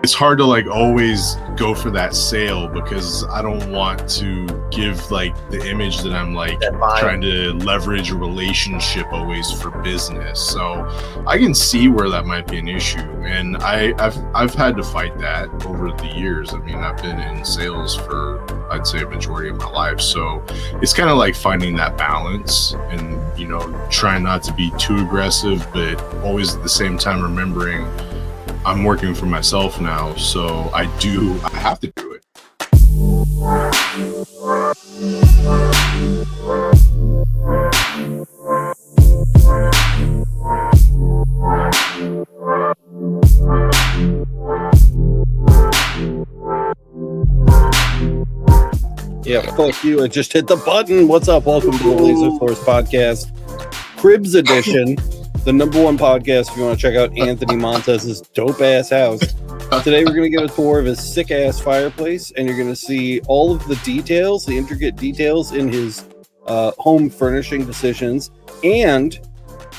it's hard to like always go for that sale because I don't want to give like the image that I'm like trying to leverage a relationship always for business. So I can see where that might be an issue, and I've had to fight that over the years. I mean, I've been in sales for, I'd say, a majority of my life, so it's kind of like finding that balance and, you know, trying not to be too aggressive, but always at the same time remembering I'm working for myself now, so I have to do it. Yeah, fuck you. I just hit the button. What's up? Welcome to the Laser Force Podcast, Cribs Edition, the #1 podcast if you want to check out Anthony Montez's dope-ass house. Today we're going to get a tour of his sick-ass fireplace, and you're going to see all of the details, the intricate details in his home furnishing decisions. And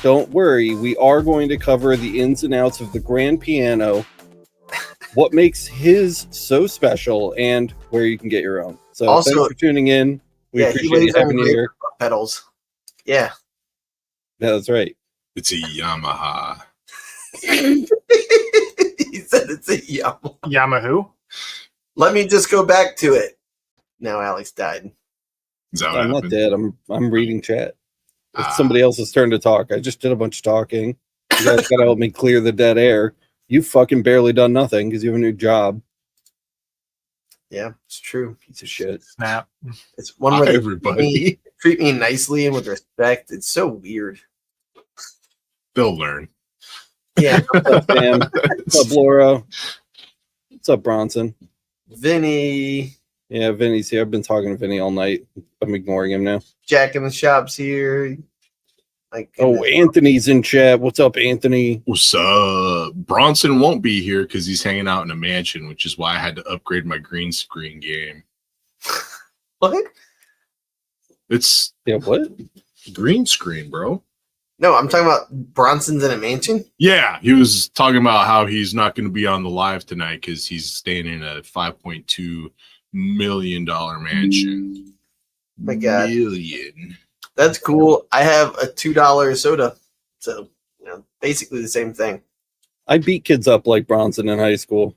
don't worry, we are going to cover the ins and outs of the grand piano, what makes his so special, and where you can get your own. So also, thanks for tuning in. We appreciate you having you here. Pedals. Yeah, that's right. It's a Yamaha. He said it's a Yamaha. Yamaha? Let me just go back to it. Now Alex died. Is that what I'm happened? not dead. I'm reading chat. It's somebody else's turn to talk. I just did a bunch of talking. You guys gotta help me clear the dead air. You fucking barely done nothing because you have a new job. Yeah, it's true. Piece of shit. Snap. It's one where everybody treat me nicely and with respect. It's so weird. They'll learn. Yeah. What's up, Sam? What's up, Laura? What's up, Bronson? Vinny. Yeah, Vinny's here. I've been talking to Vinny all night. I'm ignoring him now. Jack in the shop's here. Anthony's in chat. What's up, Anthony? What's up? Bronson won't be here because he's hanging out in a mansion, which is why I had to upgrade my green screen game. What? It's what? Green screen, bro. No, I'm talking about Bronson's in a mansion. Yeah, he was talking about how he's not going to be on the live tonight because he's staying in a $5.2 million mansion. My God. Million. That's cool. I have a $2 soda. So, basically the same thing. I beat kids up like Bronson in high school.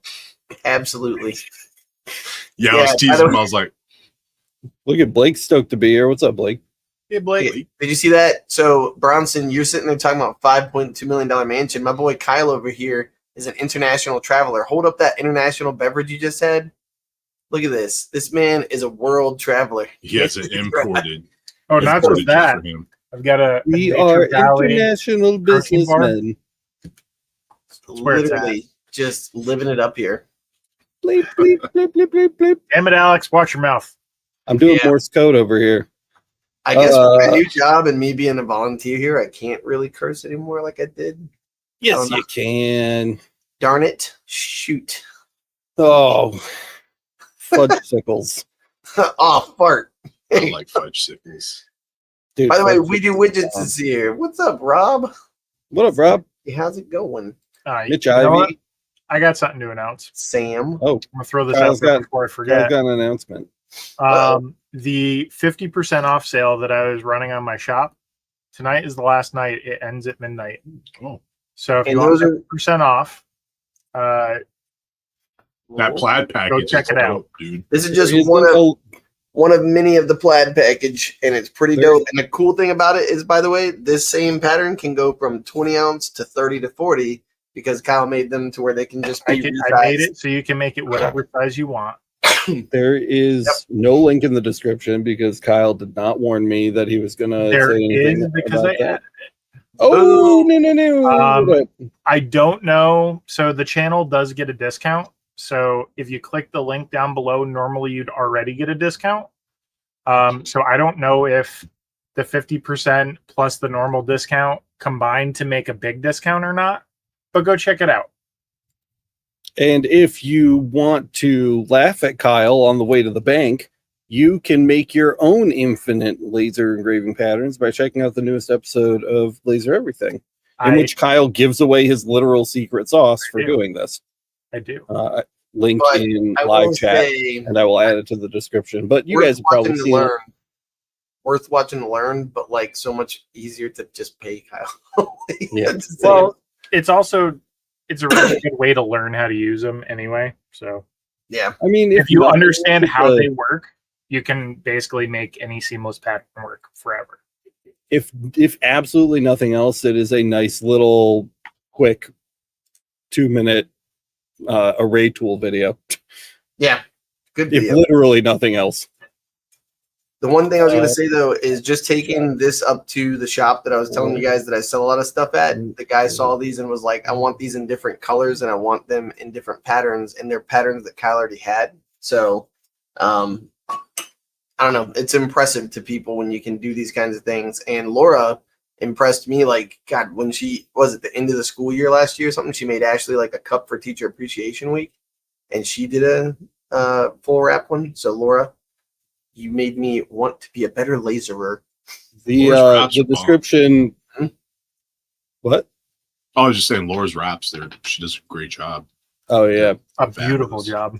Absolutely. Yeah, I was teasing him. I was like, look at Blake stoked to be here. What's up, Blake? Hey, Blake. Did you see that? So, Bronson, you're sitting there talking about $5.2 million mansion. My boy Kyle over here is an international traveler. Hold up that international beverage you just had. Look at this. This man is a world traveler. He has it imported. Oh, not just that. I've got we are international businessmen. Literally just living it up here. Bleep, bleep, bleep, bleep, bleep, bleep. Damn it, Alex, watch your mouth. I'm doing Morse code over here. I guess for my new job and me being a volunteer here, I can't really curse anymore like I did. Yes, you can. Darn it. Shoot. Oh, fudgesicles. Oh, fart. I like fudgesicles. Dude, by the way, we do widgets this year. What's up, Rob? What up, Rob? Hey, how's it going? Mitch Ivy. I got something to announce. Sam. Oh, I'm gonna throw this out there before I forget. I've got an announcement. The 50% off sale that I was running on my shop tonight is the last night. It ends at midnight. Oh, so if you want 50% off, that plaid package, go check it out, dude. This is just one of many of the plaid package, and it's pretty dope. And the cool thing about it is, by the way, this same pattern can go from 20 ounce to 30 to 40 because Kyle made them to where they can just be I made it so you can make it whatever size you want. There is no link in the description because Kyle did not warn me that he was going to say anything because I added it. Oh, no. I don't know. So the channel does get a discount. So if you click the link down below, normally you'd already get a discount. So I don't know if the 50% plus the normal discount combined to make a big discount or not, but go check it out. And if you want to laugh at Kyle on the way to the bank, you can make your own infinite laser engraving patterns by checking out the newest episode of Laser Everything, in which Kyle gives away his literal secret sauce for doing this. I do. Link But in I live will chat, say, and I will add it to the description. But you worth guys have probably watching to seen it. learn. Worth watching to learn, but like so much easier to just pay Kyle. Yeah. Well, it's a really good way to learn how to use them anyway. So yeah, I mean, if you nothing understand else, how they work, you can basically make any seamless pattern work forever. if absolutely nothing else, it is a nice little quick 2-minute array tool video. yeah, good If video. literally nothing else. The one thing I was going to say though is just taking this up to the shop that I was telling you guys that I sell a lot of stuff at. The guy saw these and was like, "I want these in different colors and I want them in different patterns, and they're patterns that Kyle already had." So, I don't know. It's impressive to people when you can do these kinds of things. And Laura impressed me. Like, God, when she was at the end of the school year last year or something, she made Ashley like a cup for Teacher Appreciation Week, and she did a full wrap one. So Laura, you made me want to be a better laserer. The description. Hmm? What? I was just saying, Laura's raps there. She does a great job. Oh yeah, A beautiful job.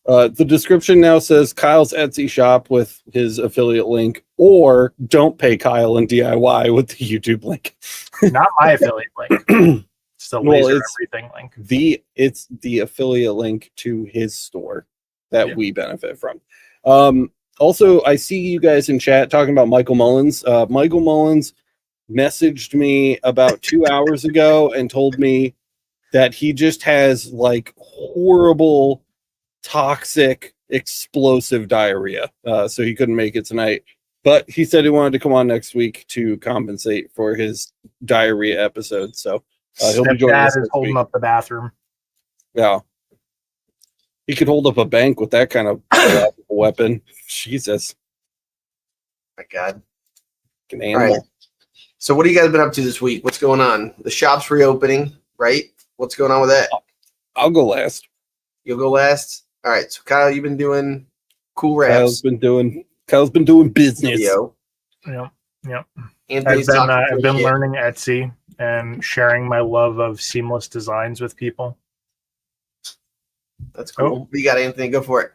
The description now says Kyle's Etsy shop with his affiliate link, or don't pay Kyle in DIY with the YouTube link. Not my affiliate link. It's the laser everything link. It's the affiliate link to his store that we benefit from. Also, I see you guys in chat talking about Michael Mullins. Michael Mullins messaged me about 2 hours ago and told me that he just has like horrible, toxic, explosive diarrhea. So he couldn't make it tonight. But he said he wanted to come on next week to compensate for his diarrhea episode. So he'll be joining us. Dad is holding up the bathroom. Yeah. He could hold up a bank with that kind of weapon. Jesus. My God. An animal. All right. So what have you guys been up to this week? What's going on? The shop's reopening, right? What's going on with that? I'll go last. You'll go last? All right. So Kyle, you've been doing cool raps. Kyle's been doing business. Video. Yep. Anthony's I've been learning Etsy and sharing my love of seamless designs with people. That's cool. What you got, Anthony? Go for it.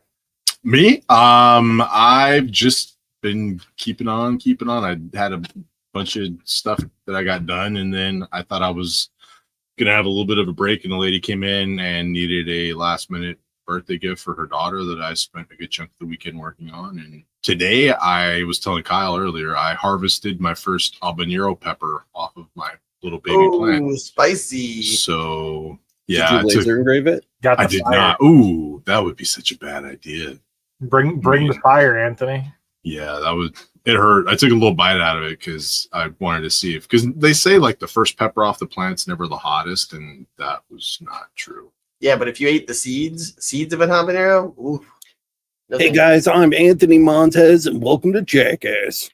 Me? I've just been keeping on. I had a bunch of stuff that I got done, and then I thought I was gonna have a little bit of a break, and the lady came in and needed a last minute birthday gift for her daughter that I spent a good chunk of the weekend working on. And today, I was telling Kyle earlier, I harvested my first habanero pepper off of my little baby plant. Spicy. So yeah, Did you laser engrave it? I did not. Ooh, that would be such a bad idea. Bring the fire, Anthony. Yeah, it hurt. I took a little bite out of it because I wanted to see because they say like the first pepper off the plant's never the hottest, and that was not true. Yeah, but if you ate the seeds of a habanero, ooh. Hey guys, I'm Anthony Montez, and welcome to Jackass.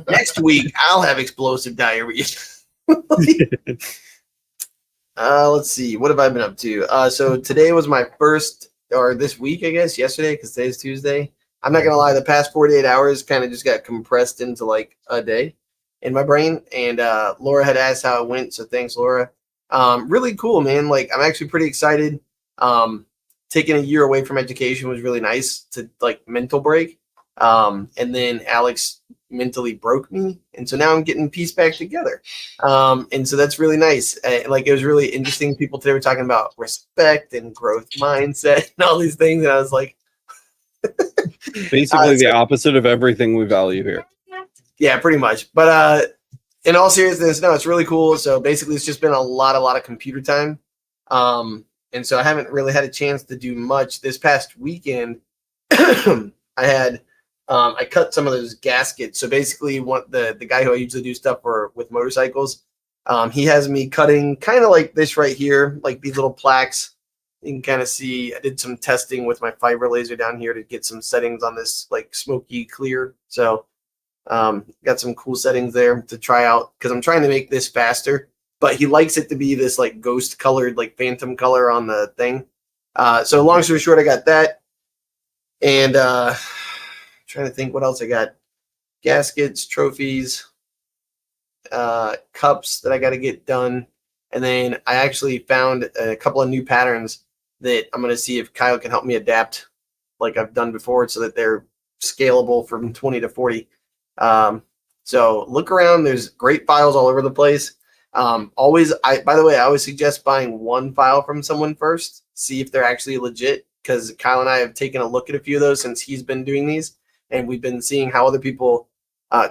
Next week, I'll have explosive diarrhea. Let's see. What have I been up to? So today was my first, or this week, I guess, yesterday, because today's Tuesday. I'm not going to lie, the past 48 hours kind of just got compressed into like a day in my brain. And Laura had asked how it went, so thanks, Laura. Really cool, man. Like, I'm actually pretty excited. Taking a year away from education was really nice to like mental break. And then Alex mentally broke me, and so now I'm getting pieced back together. And so that's really nice. Like, it was really interesting. People today were talking about respect and growth mindset and all these things, and I was like, basically the opposite of everything we value here. Yeah, pretty much. But in all seriousness, no, it's really cool. So basically, it's just been a lot of computer time, and so I haven't really had a chance to do much this past weekend. I cut some of those gaskets. So basically, the guy who I usually do stuff for with motorcycles, he has me cutting kind of like this right here, like these little plaques. You can kind of see I did some testing with my fiber laser down here to get some settings on this like smoky clear. So got some cool settings there to try out because I'm trying to make this faster. But he likes it to be this like ghost colored, like phantom color on the thing. So long story short, I got that. And trying to think what else I got. Gaskets, trophies, cups that I got to get done. And then I actually found a couple of new patterns that I'm going to see if Kyle can help me adapt like I've done before so that they're scalable from 20 to 40. So look around. There's great files all over the place. By the way, I always suggest buying one file from someone first, see if they're actually legit, because Kyle and I have taken a look at a few of those since he's been doing these, and we've been seeing how other people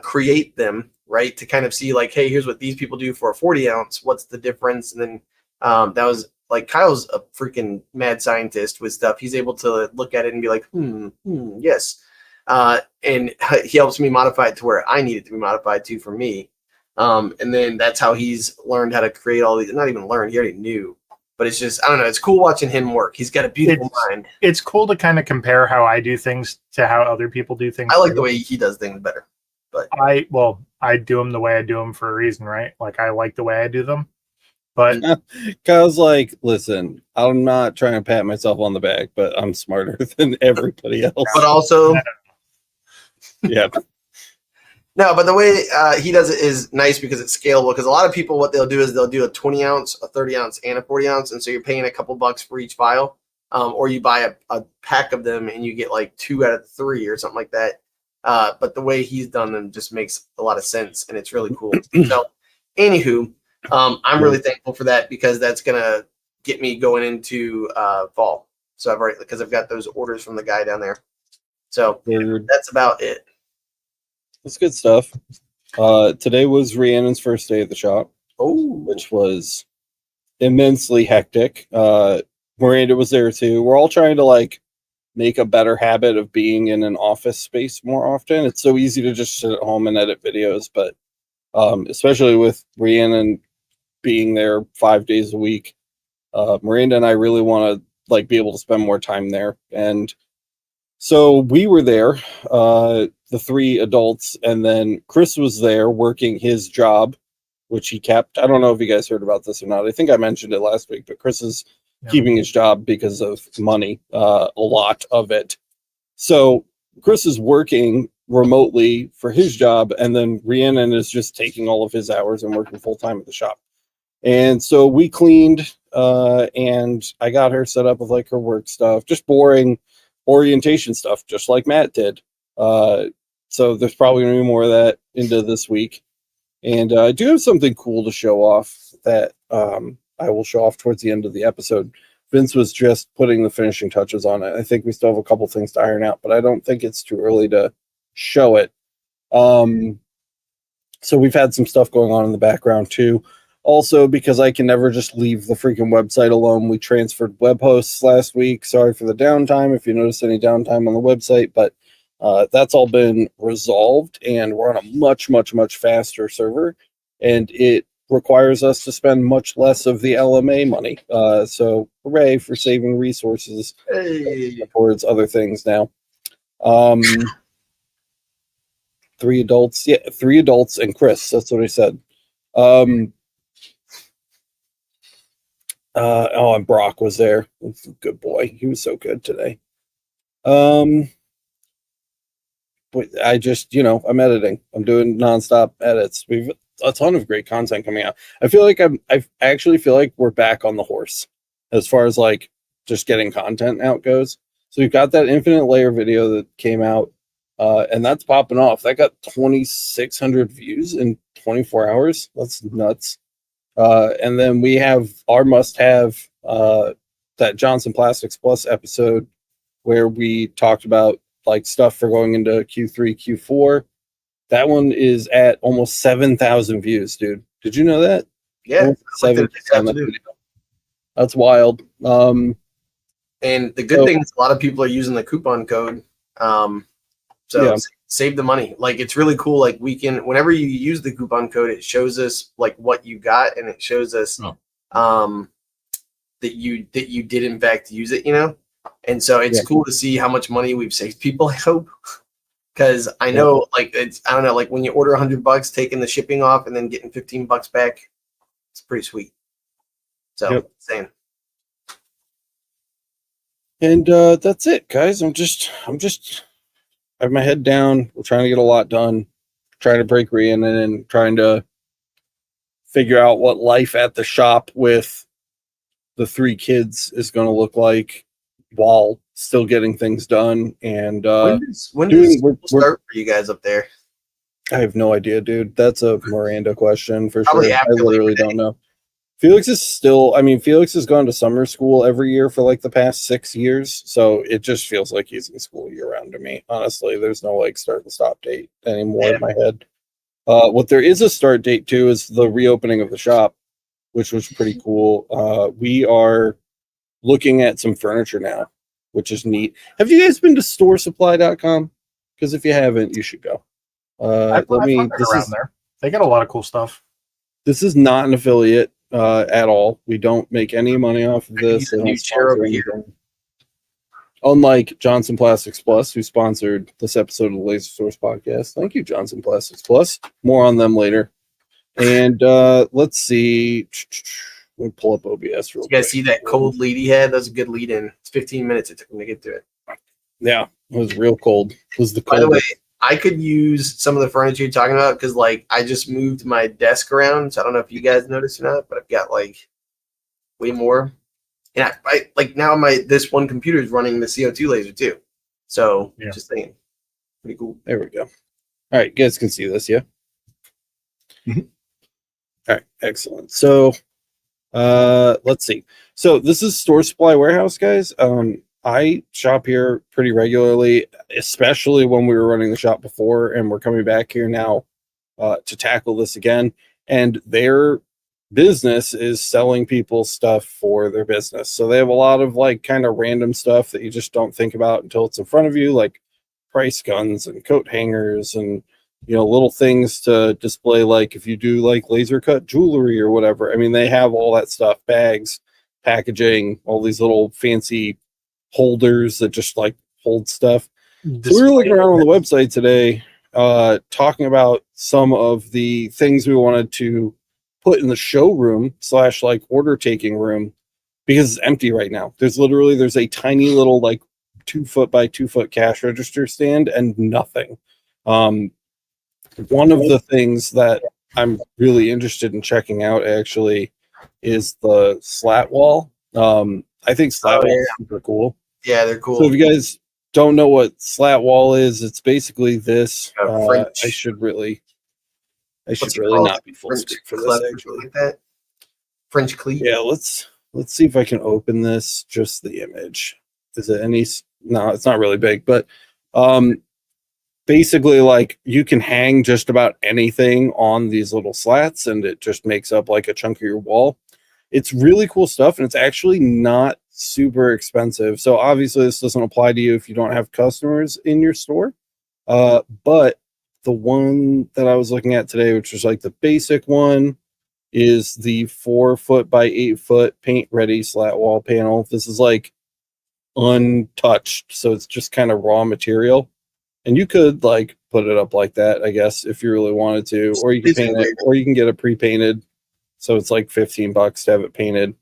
create them, right? To kind of see like, hey, here's what these people do for a 40 ounce. What's the difference? And then that was like, Kyle's a freaking mad scientist with stuff. He's able to look at it and be like, yes. And he helps me modify it to where I need it to be modified to for me. And then that's how he's learned how to create all these. Not even learned, he already knew. But it's just, I don't know, it's cool watching him work. He's got a beautiful mind. It's cool to kind of compare how I do things to how other people do things. I like the way he does things better. But I do them the way I do them for a reason, right? Like, I like the way I do them. But Kyle's like, listen, I'm not trying to pat myself on the back, but I'm smarter than everybody else. But also, yeah. No, but the way he does it is nice because it's scalable. Because a lot of people, what they'll do is they'll do a 20 ounce, a 30 ounce, and a 40 ounce. And so you're paying a couple bucks for each file. Or you buy a pack of them and you get like 2 out of 3 or something like that. But the way he's done them just makes a lot of sense. And it's really cool. So, anywho, I'm really thankful for that because that's going to get me going into fall. So I've got those orders from the guy down there. So that's about it. That's good stuff. Today was Rhiannon's first day at the shop, which was immensely hectic. Miranda was there too. We're all trying to like make a better habit of being in an office space more often. It's so easy to just sit at home and edit videos, but especially with Rhiannon being there 5 days a week, Miranda and I really want to like be able to spend more time there. And so we were there, the 3 adults, and then Chris was there working his job, which he kept. I don't know if you guys heard about this or not. I think I mentioned it last week, but Chris is keeping his job because of money, a lot of it. So Chris is working remotely for his job, and then Rhiannon is just taking all of his hours and working full time at the shop. And so we cleaned, and I got her set up with like her work stuff, just boring orientation stuff, just like Matt did. So there's probably going to be more of that into this week. And I do have something cool to show off that I will show off towards the end of the episode. Vince was just putting the finishing touches on it. I think we still have a couple things to iron out, but I don't think it's too early to show it. So we've had some stuff going on in the background too. Also, because I can never just leave the freaking website alone, we transferred web hosts last week. Sorry for the downtime if you notice any downtime on the website, but that's all been resolved, and we're on a much, much, much faster server, and it requires us to spend much less of the LMA money. So hooray for saving resources towards other things now. 3 adults. Yeah, 3 adults and Chris. That's what I said. And Brock was there. Good boy. He was so good today. But I just, I'm editing. I'm doing nonstop edits. We've a ton of great content coming out. I feel like I actually feel like we're back on the horse as far as like just getting content out goes. So we've got that infinite layer video that came out, and that's popping off. That got 2,600 views in 24 hours. That's nuts. And then we have our must-have, that Johnson Plastics Plus episode where we talked about like stuff for going into Q3, Q4. That one is at almost 7,000 views, dude. Did you know that? Yeah. 7,000. That's wild. And the good thing is a lot of people are using the coupon code. Save the money. Like, it's really cool. Like, we can, whenever you use the coupon code, it shows us like what you got, and it shows us that you did in fact use it, And so it's cool to see how much money we've saved people, I hope. Because I know, like, I don't know, like when you order $100, taking the shipping off and then getting $15 back, it's pretty sweet. So, insane. And that's it, guys. I have my head down. We're trying to get a lot done. Trying to break Rhiannon and trying to figure out what life at the shop with the 3 kids is going to look like while still getting things done. And when does school start for you guys up there? I have no idea, dude. That's a Miranda question for Probably sure. I literally don't know. Felix has gone to summer school every year for like the past 6 years, so it just feels like he's in school year round to me. Honestly, there's no like start and stop date anymore in my head. What there is a start date to is the reopening of the shop, which was pretty cool. We are looking at some furniture now, which is neat. Have you guys been to storesupply.com? Because if you haven't, you should go. There. They got a lot of cool stuff. This is not an affiliate at all. We don't make any money off of this. Unlike Johnson Plastics Plus, who sponsored this episode of the Laser Source podcast. Thank you, Johnson Plastics Plus. More on them later. And let's see. Let me pull up OBS real quick. You guys see that cold lead he had? That was a good lead in. It's 15 minutes it took him to get to it. Yeah, it was real cold. It was the cold. By the way, I could use some of the furniture you're talking about because, like, I just moved my desk around. So I don't know if you guys noticed or not, but I've got like way more. And I like now this one computer is running the CO2 laser too. So just saying, pretty cool. There we go. All right, you guys can see this, yeah. Mm-hmm. All right, excellent. So, let's see. So this is Store Supply Warehouse, guys. I shop here pretty regularly, especially when we were running the shop before, and we're coming back here now to tackle this again. And their business is selling people stuff for their business. So they have a lot of like kind of random stuff that you just don't think about until it's in front of you, like price guns and coat hangers and, you know, little things to display, like if you do like laser cut jewelry or whatever. I mean, they have all that stuff, bags, packaging, all these little fancy holders that just like hold stuff. So we were looking around on the website today, talking about some of the things we wanted to put in the showroom / like order taking room, because it's empty right now. There's a tiny little like 2 foot by 2 foot cash register stand and nothing. One of the things that I'm really interested in checking out actually is the slat wall. I think slat wall is super cool. Yeah, they're cool. So if you guys don't know what slat wall is, it's basically this. I should really not be full screen for this. Actually, like that. French cleat. Yeah, let's see if I can open this. Just the image. Is it any? No, it's not really big, but basically, like you can hang just about anything on these little slats, and it just makes up like a chunk of your wall. It's really cool stuff, and it's actually not super expensive. So obviously, this doesn't apply to you if you don't have customers in your store. But the one that I was looking at today, which was like the basic one, is the 4 foot by 8 foot paint ready slat wall panel. This is like untouched, so it's just kind of raw material. And you could like put it up like that, I guess, if you really wanted to, or you can paint it, or you can get it pre-painted. So it's like $15 to have it painted.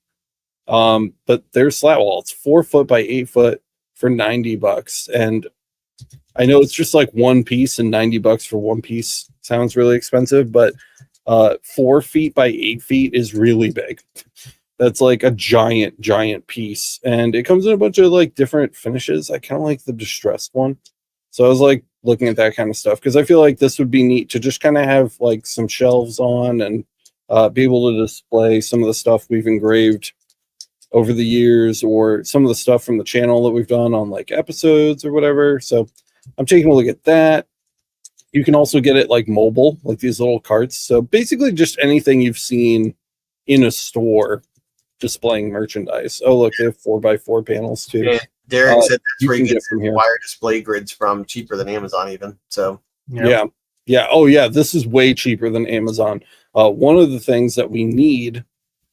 But there's slat wall. It's 4 foot by 8 foot for $90. And I know it's just like one piece, and $90 for one piece sounds really expensive, but 4 feet by 8 feet is really big. That's like a giant piece. And it comes in a bunch of like different finishes. I kind of like the distressed one. So I was like looking at that kind of stuff because I feel like this would be neat to just kind of have like some shelves on and be able to display some of the stuff we've engraved over the years, or some of the stuff from the channel that we've done on like episodes or whatever. So I'm taking a look at that. You can also get it like mobile, like these little carts. So basically just anything you've seen in a store displaying merchandise. Oh, look, they have 4x4 panels too. Yeah, Derek said that's where you get some wire display grids from, cheaper than Amazon even. So yeah. Oh yeah, this is way cheaper than Amazon. One of the things that we need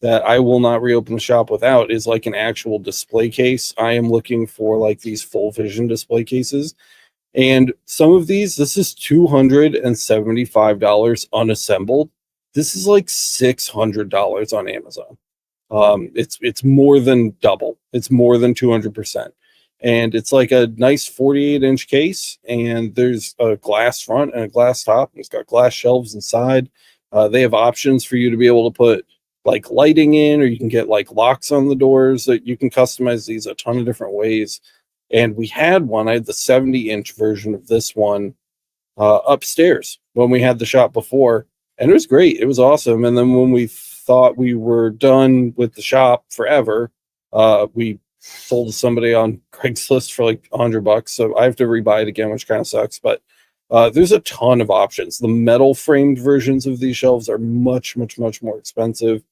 that I will not reopen the shop without is like an actual display case. I am looking for like these full vision display cases. And some of these, this is $275 unassembled. This is like $600 on Amazon. It's more than double. It's more than 200%. And it's like a nice 48-inch case, and there's a glass front and a glass top. It's got glass shelves inside. They have options for you to be able to put like lighting in, or you can get like locks on the doors that you can customize these a ton of different ways. And we had one, I had the 70-inch version of this one upstairs when we had the shop before, and it was great. It was awesome. And then when we thought we were done with the shop forever, we sold to somebody on Craigslist for like $100. So I have to rebuy it again, which kind of sucks. But there's a ton of options. The metal framed versions of these shelves are much, much, much more expensive.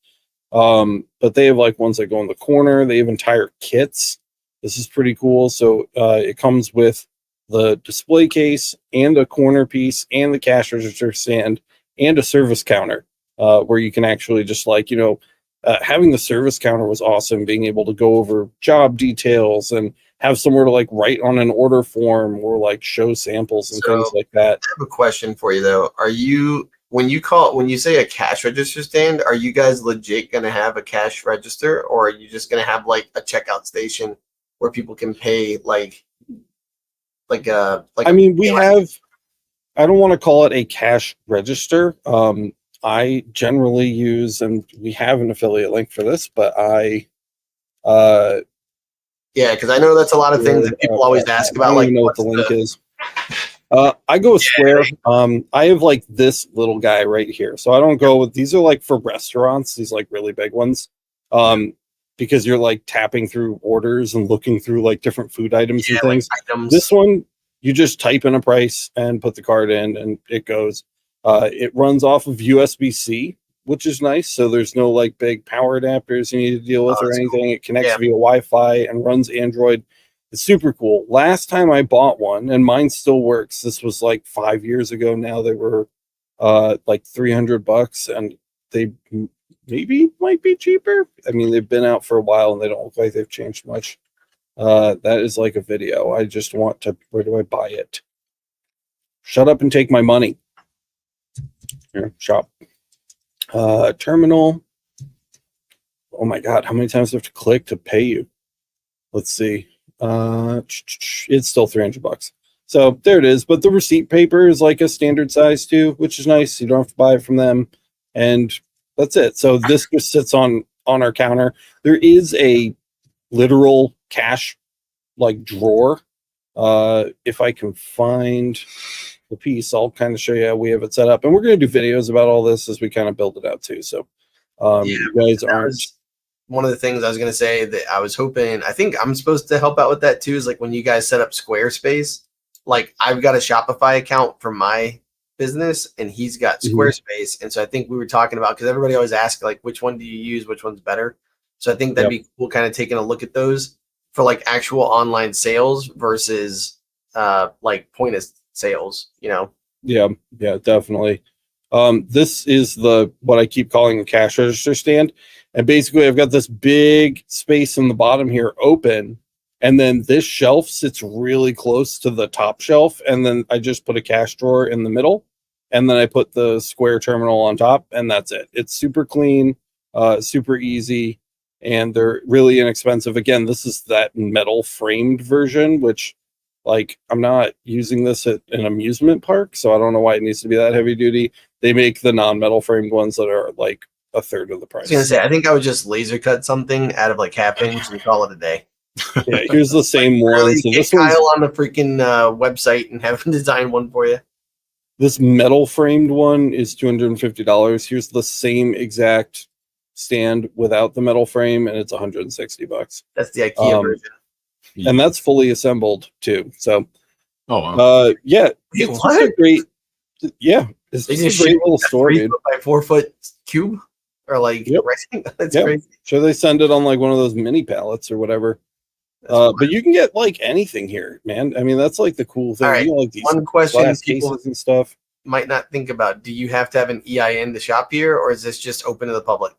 But they have like ones that go in the corner. They have entire kits. This is pretty cool. So it comes with the display case and a corner piece and the cash register stand and a service counter, where you can actually just like, having the service counter was awesome. Being able to go over job details and have somewhere to like write on an order form or like show samples and things like that. I have a question for you though. When you say a cash register stand, are you guys legit going to have a cash register, or are you just going to have like a checkout station where people can pay I don't want to call it a cash register. I generally use, and we have an affiliate link for this, but because I know that's a lot of things that people always ask about. I don't even know what the link is. I go with Square. I have like this little guy right here. So I don't go with, these are like for restaurants, these like really big ones. Because you're like tapping through orders and looking through like different food items and things. Like this one, you just type in a price and put the card in and it goes. It runs off of USB-C, which is nice. So there's no like big power adapters you need to deal with or anything. Cool. It connects via Wi-Fi and runs Android. It's super cool. Last time I bought one, and mine still works. This was like 5 years ago now. They were like $300, and they might be cheaper. I mean, they've been out for a while and they don't look like they've changed much. That is like a video. I just want to, where do I buy it? Shut up and take my money. Here, shop. Terminal. Oh my God, how many times do I have to click to pay you? Let's see. It's still $300. So there it is. But the receipt paper is like a standard size too, which is nice. You don't have to buy it from them. And that's it. So this just sits on our counter. There is a literal cash like drawer. If I can find the piece, I'll kind of show you how we have it set up. And we're going to do videos about all this as we kind of build it out too. So you guys aren't. One of the things I was going to say that I was hoping, I think I'm supposed to help out with that too, is like when you guys set up Squarespace, like I've got a Shopify account for my business and he's got Squarespace. And so I think we were talking about, because everybody always asks like, which one do you use? Which one's better? So I think that'd be cool, kind of taking a look at those for like actual online sales versus like point of sales, Yeah, definitely. This is what I keep calling a cash register stand. And basically I've got this big space in the bottom here open. And then this shelf sits really close to the top shelf. And then I just put a cash drawer in the middle. And then I put the Square terminal on top. And that's it. It's super clean, super easy. And they're really inexpensive. Again, this is that metal framed version, which like I'm not using this at an amusement park. So I don't know why it needs to be that heavy duty. They make the non-metal framed ones that are like a third of the price. I was going to say, I think I would just laser cut something out of like half inch and call it a day. Yeah, here's the same one. Really so get this Kyle on the freaking website and have him design one for you. This metal framed one is $250. Here's the same exact stand without the metal frame, and it's $160. That's the IKEA version. And that's fully assembled too. So, yeah, it's what? a great, it's just a great little store, 3 foot by 4 foot cube, or like that's crazy. Sure, they send it on like one of those mini pallets or whatever. But you can get like anything here, man. I mean, that's like the cool thing. All right. You know, like these one question glass people cases and stuff might not think about: do you have to have an EIN to shop here, or is this just open to the public?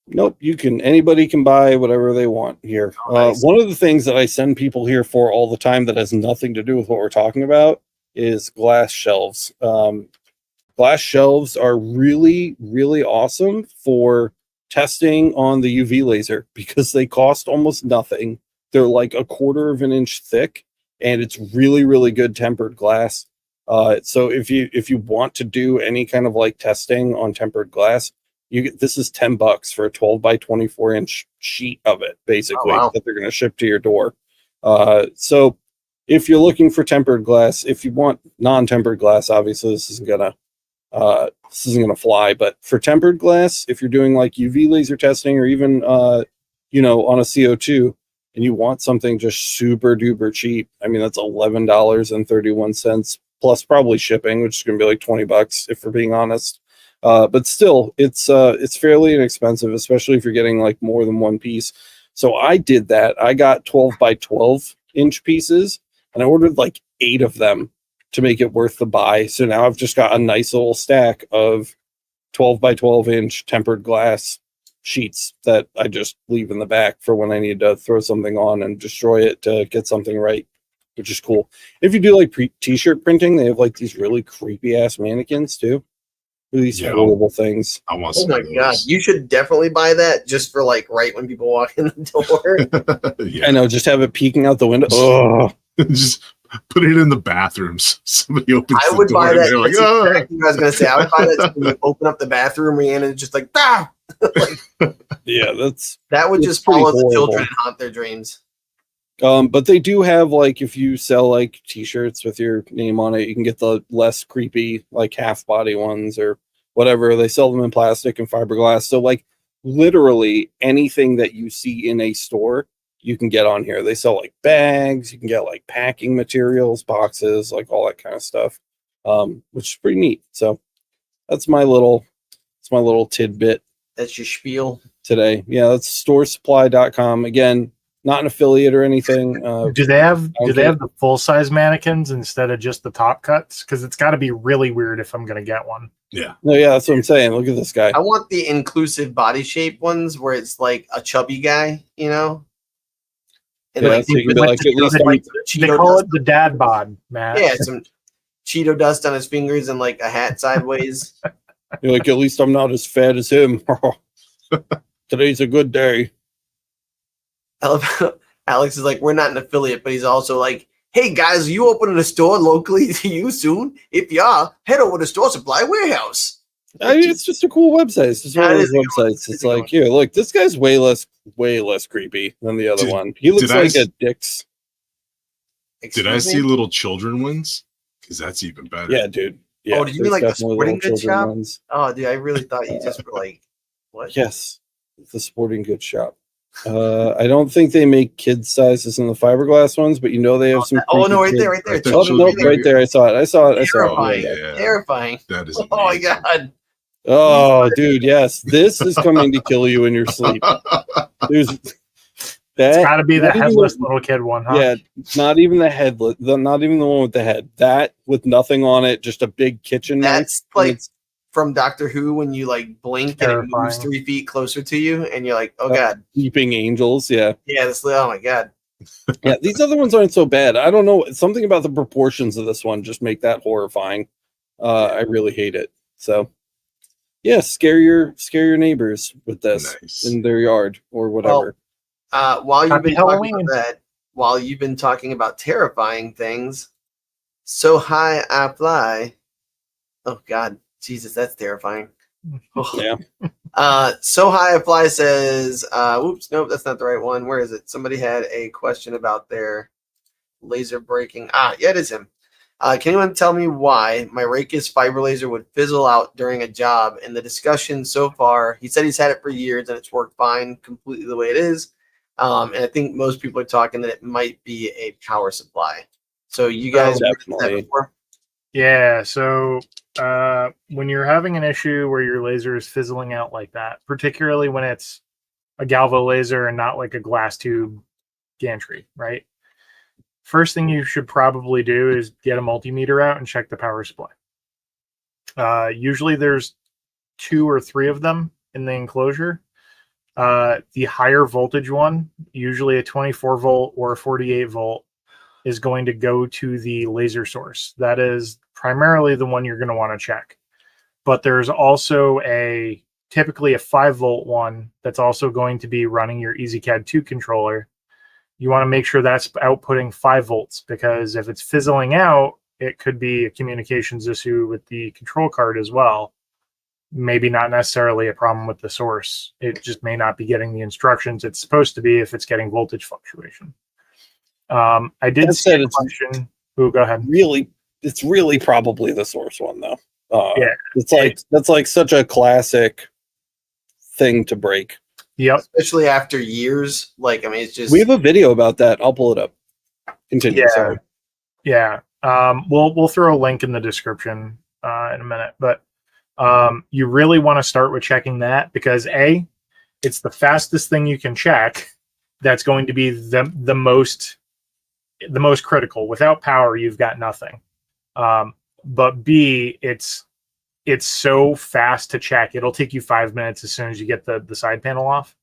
Nope, anybody can buy whatever they want here. Nice. One of the things that I send people here for all the time that has nothing to do with what we're talking about is glass shelves. Glass shelves are really, really awesome for testing on the UV laser because they cost almost nothing. They're like 1/4 of an inch thick, and it's really, really good tempered glass. So if you want to do any kind of like testing on tempered glass, This is $10 for a 12 by 24 inch sheet of it, basically, that they're going to ship to your door. So if you're looking for tempered glass, if you want non-tempered glass, obviously this isn't gonna fly. But for tempered glass, if you're doing like UV laser testing or even on a CO2, and you want something just super duper cheap, I mean that's $11.31 plus probably shipping, which is gonna be like $20 if we're being honest. But still, it's fairly inexpensive, especially if you're getting like more than one piece. So I did that. I got 12 by 12 inch pieces, and I ordered like 8 of them to make it worth the buy. So now I've just got a nice little stack of 12 by 12 inch tempered glass sheets that I just leave in the back for when I need to throw something on and destroy it to get something right, which is cool. If you do like t-shirt printing, they have like these really creepy ass mannequins too. These horrible things. I want. Oh my god! You should definitely buy that just for like right when people walk in the door. I know. Just have it peeking out the window. Oh, just put it in the bathrooms. Somebody opens. I would buy that. Like, exactly what I was gonna say. I would buy that. So you open up the bathroom and it's just like ah. Yeah, that would just follow the children and haunt their dreams. But they do have like if you sell like t-shirts with your name on it, you can get the less creepy like half body ones or whatever. They sell them in plastic and fiberglass. So like literally anything that you see in a store, you can get on here. They sell like bags, you can get like packing materials, boxes, like all that kind of stuff. Which is pretty neat. So that's my little tidbit. That's your spiel today. Yeah, that's storesupply.com. Again, not an affiliate or anything. Do they have the full size mannequins instead of just the top cuts? Because it's got to be really weird if I'm going to get one. Yeah. No, yeah, that's what I'm saying. Look at this guy. I want the inclusive body shape ones where it's like a chubby guy, And yeah, like, so you can be like, at least they call it the dad bod, Matt. Yeah, some Cheeto dust on his fingers and like a hat sideways. You're like, at least I'm not as fat as him. Today's a good day. Alex is like, we're not an affiliate, but he's also like, hey guys, are you opening a store locally to you soon? If you are, head over to Store Supply Warehouse. It's just a cool website. It's just one of those websites. It's like, here, look, this guy's way less creepy than the other one. He looks like a Dick's. Did I see little children ones? Because that's even better. Yeah, dude. Yeah, did you mean like the sporting goods shop? Ones. Oh, dude, I really thought you just were like, what? Yes, the sporting goods shop. I don't think they make kids sizes in the fiberglass ones, but they have some. Oh no, right there. Right there. I saw it. Terrifying. Terrifying. That is. Oh my god. Oh, dude, yes, this is coming to kill you in your sleep. It's got to be the headless little kid one, huh? Yeah, not even the headless, not even the one with the head. That with nothing on it, just a big kitchen. That's like from Doctor Who when you like blink and it moves 3 feet closer to you, and you're like, oh god, weeping angels. Yeah, oh my god. Yeah, these other ones aren't so bad. I don't know, something about the proportions of this one just make that horrifying. I really hate it. So. Yeah, scare your neighbors with this in their yard or whatever. Well, while you've been talking about terrifying things, So High I Fly. Oh God, Jesus, that's terrifying. Yeah. So High I Fly says, "Whoops, nope, that's not the right one. Where is it? Somebody had a question about their laser breaking. Yeah, it is him. Can anyone tell me why my Raycus fiber laser would fizzle out during a job? In the discussion so far, he said he's had it for years and it's worked fine, completely the way it is. And I think most people are talking that it might be a power supply. So you guys heard that before? Yeah. So when you're having an issue where your laser is fizzling out like that, particularly when it's a galvo laser and not like a glass tube gantry, right? First thing you should probably do is get a multimeter out and check the power supply. Usually there's 2 or 3 of them in the enclosure. The higher voltage one, usually a 24 volt or a 48 volt, is going to go to the laser source. That is primarily the one you're going to want to check. But there's also typically a 5 volt one that's also going to be running your EasyCAD 2 controller. You want to make sure that's outputting 5 volts, because if it's fizzling out, it could be a communications issue with the control card as well. maybe not necessarily a problem with the source. It just may not be getting the instructions it's supposed to be if it's getting voltage fluctuation. I did see a question. Ooh, go ahead. It's really probably the source one though. Yeah, that's like such a classic thing to break. Yep. Especially after years. Like, I mean, it's just. We have a video about that. I'll pull it up. Continue. Yeah. Sorry. Yeah. We'll throw a link in the description in a minute, but you really want to start with checking that because it's the fastest thing you can check. That's going to be the most critical. Without power, you've got nothing. But B, it's so fast to check. It'll take you 5 minutes as soon as you get the side panel off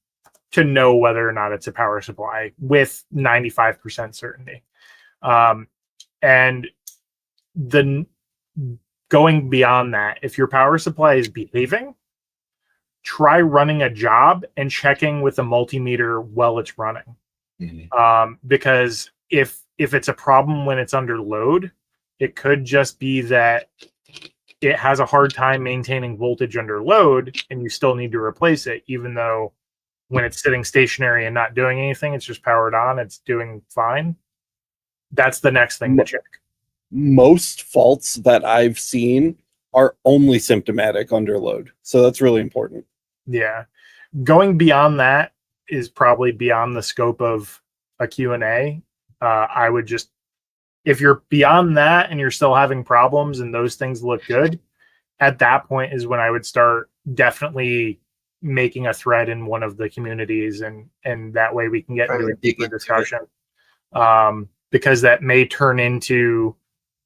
to know whether or not it's a power supply with 95% certainty. And going beyond that, if your power supply is behaving, try running a job and checking with a multimeter while it's running. Mm-hmm. Because if it's a problem when it's under load, it could just be that it has a hard time maintaining voltage under load and you still need to replace it, even though when it's sitting stationary and not doing anything, it's just powered on, it's doing fine. That's the next thing to check. Most faults that I've seen are only symptomatic under load. So that's really important. Yeah. Going beyond that is probably beyond the scope of a Q&A. I would just, if you're beyond that and you're still having problems and those things look good, at that point is when I would start definitely making a thread in one of the communities, and that way we can get into a deeper discussion. Because that may turn into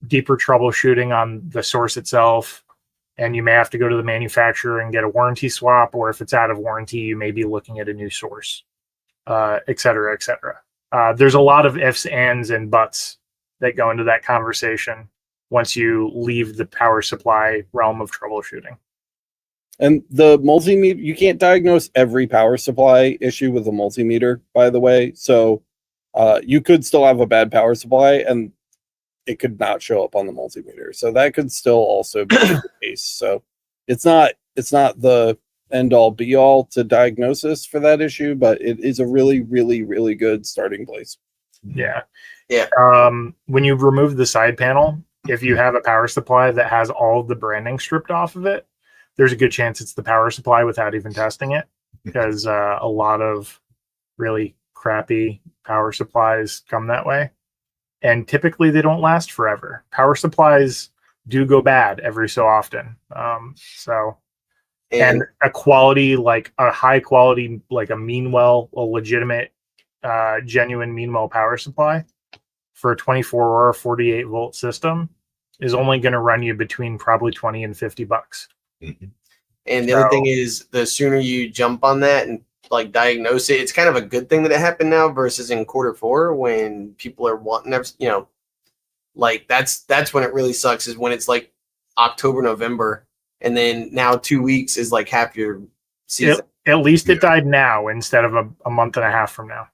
deeper troubleshooting on the source itself, and you may have to go to the manufacturer and get a warranty swap, or if it's out of warranty, you may be looking at a new source, et cetera, et cetera. There's a lot of ifs, ands, and buts that go into that conversation once you leave the power supply realm of troubleshooting. And the multimeter, you can't diagnose every power supply issue with a multimeter, by the way. So you could still have a bad power supply and it could not show up on the multimeter. So that could still also be the case. So it's not the end all be all to diagnosis for that issue, but it is a really, really, really good starting place. Yeah. Yeah. When you remove the side panel, if you have a power supply that has all of the branding stripped off of it, there's a good chance it's the power supply without even testing it, because a lot of really crappy power supplies come that way. And typically they don't last forever. Power supplies do go bad every so often. And a quality, like a high quality, like a Meanwell, a legitimate, genuine Meanwell power supply for a 24 or a 48 volt system is only going to run you between probably $20 and $50. Mm-hmm. And the other thing is, the sooner you jump on that and like diagnose it, it's kind of a good thing that it happened now versus in Q4 when people are wanting, like that's when it really sucks, is when it's like October, November, and then now 2 weeks is like half your season. At least it died now instead of a month and a half from now.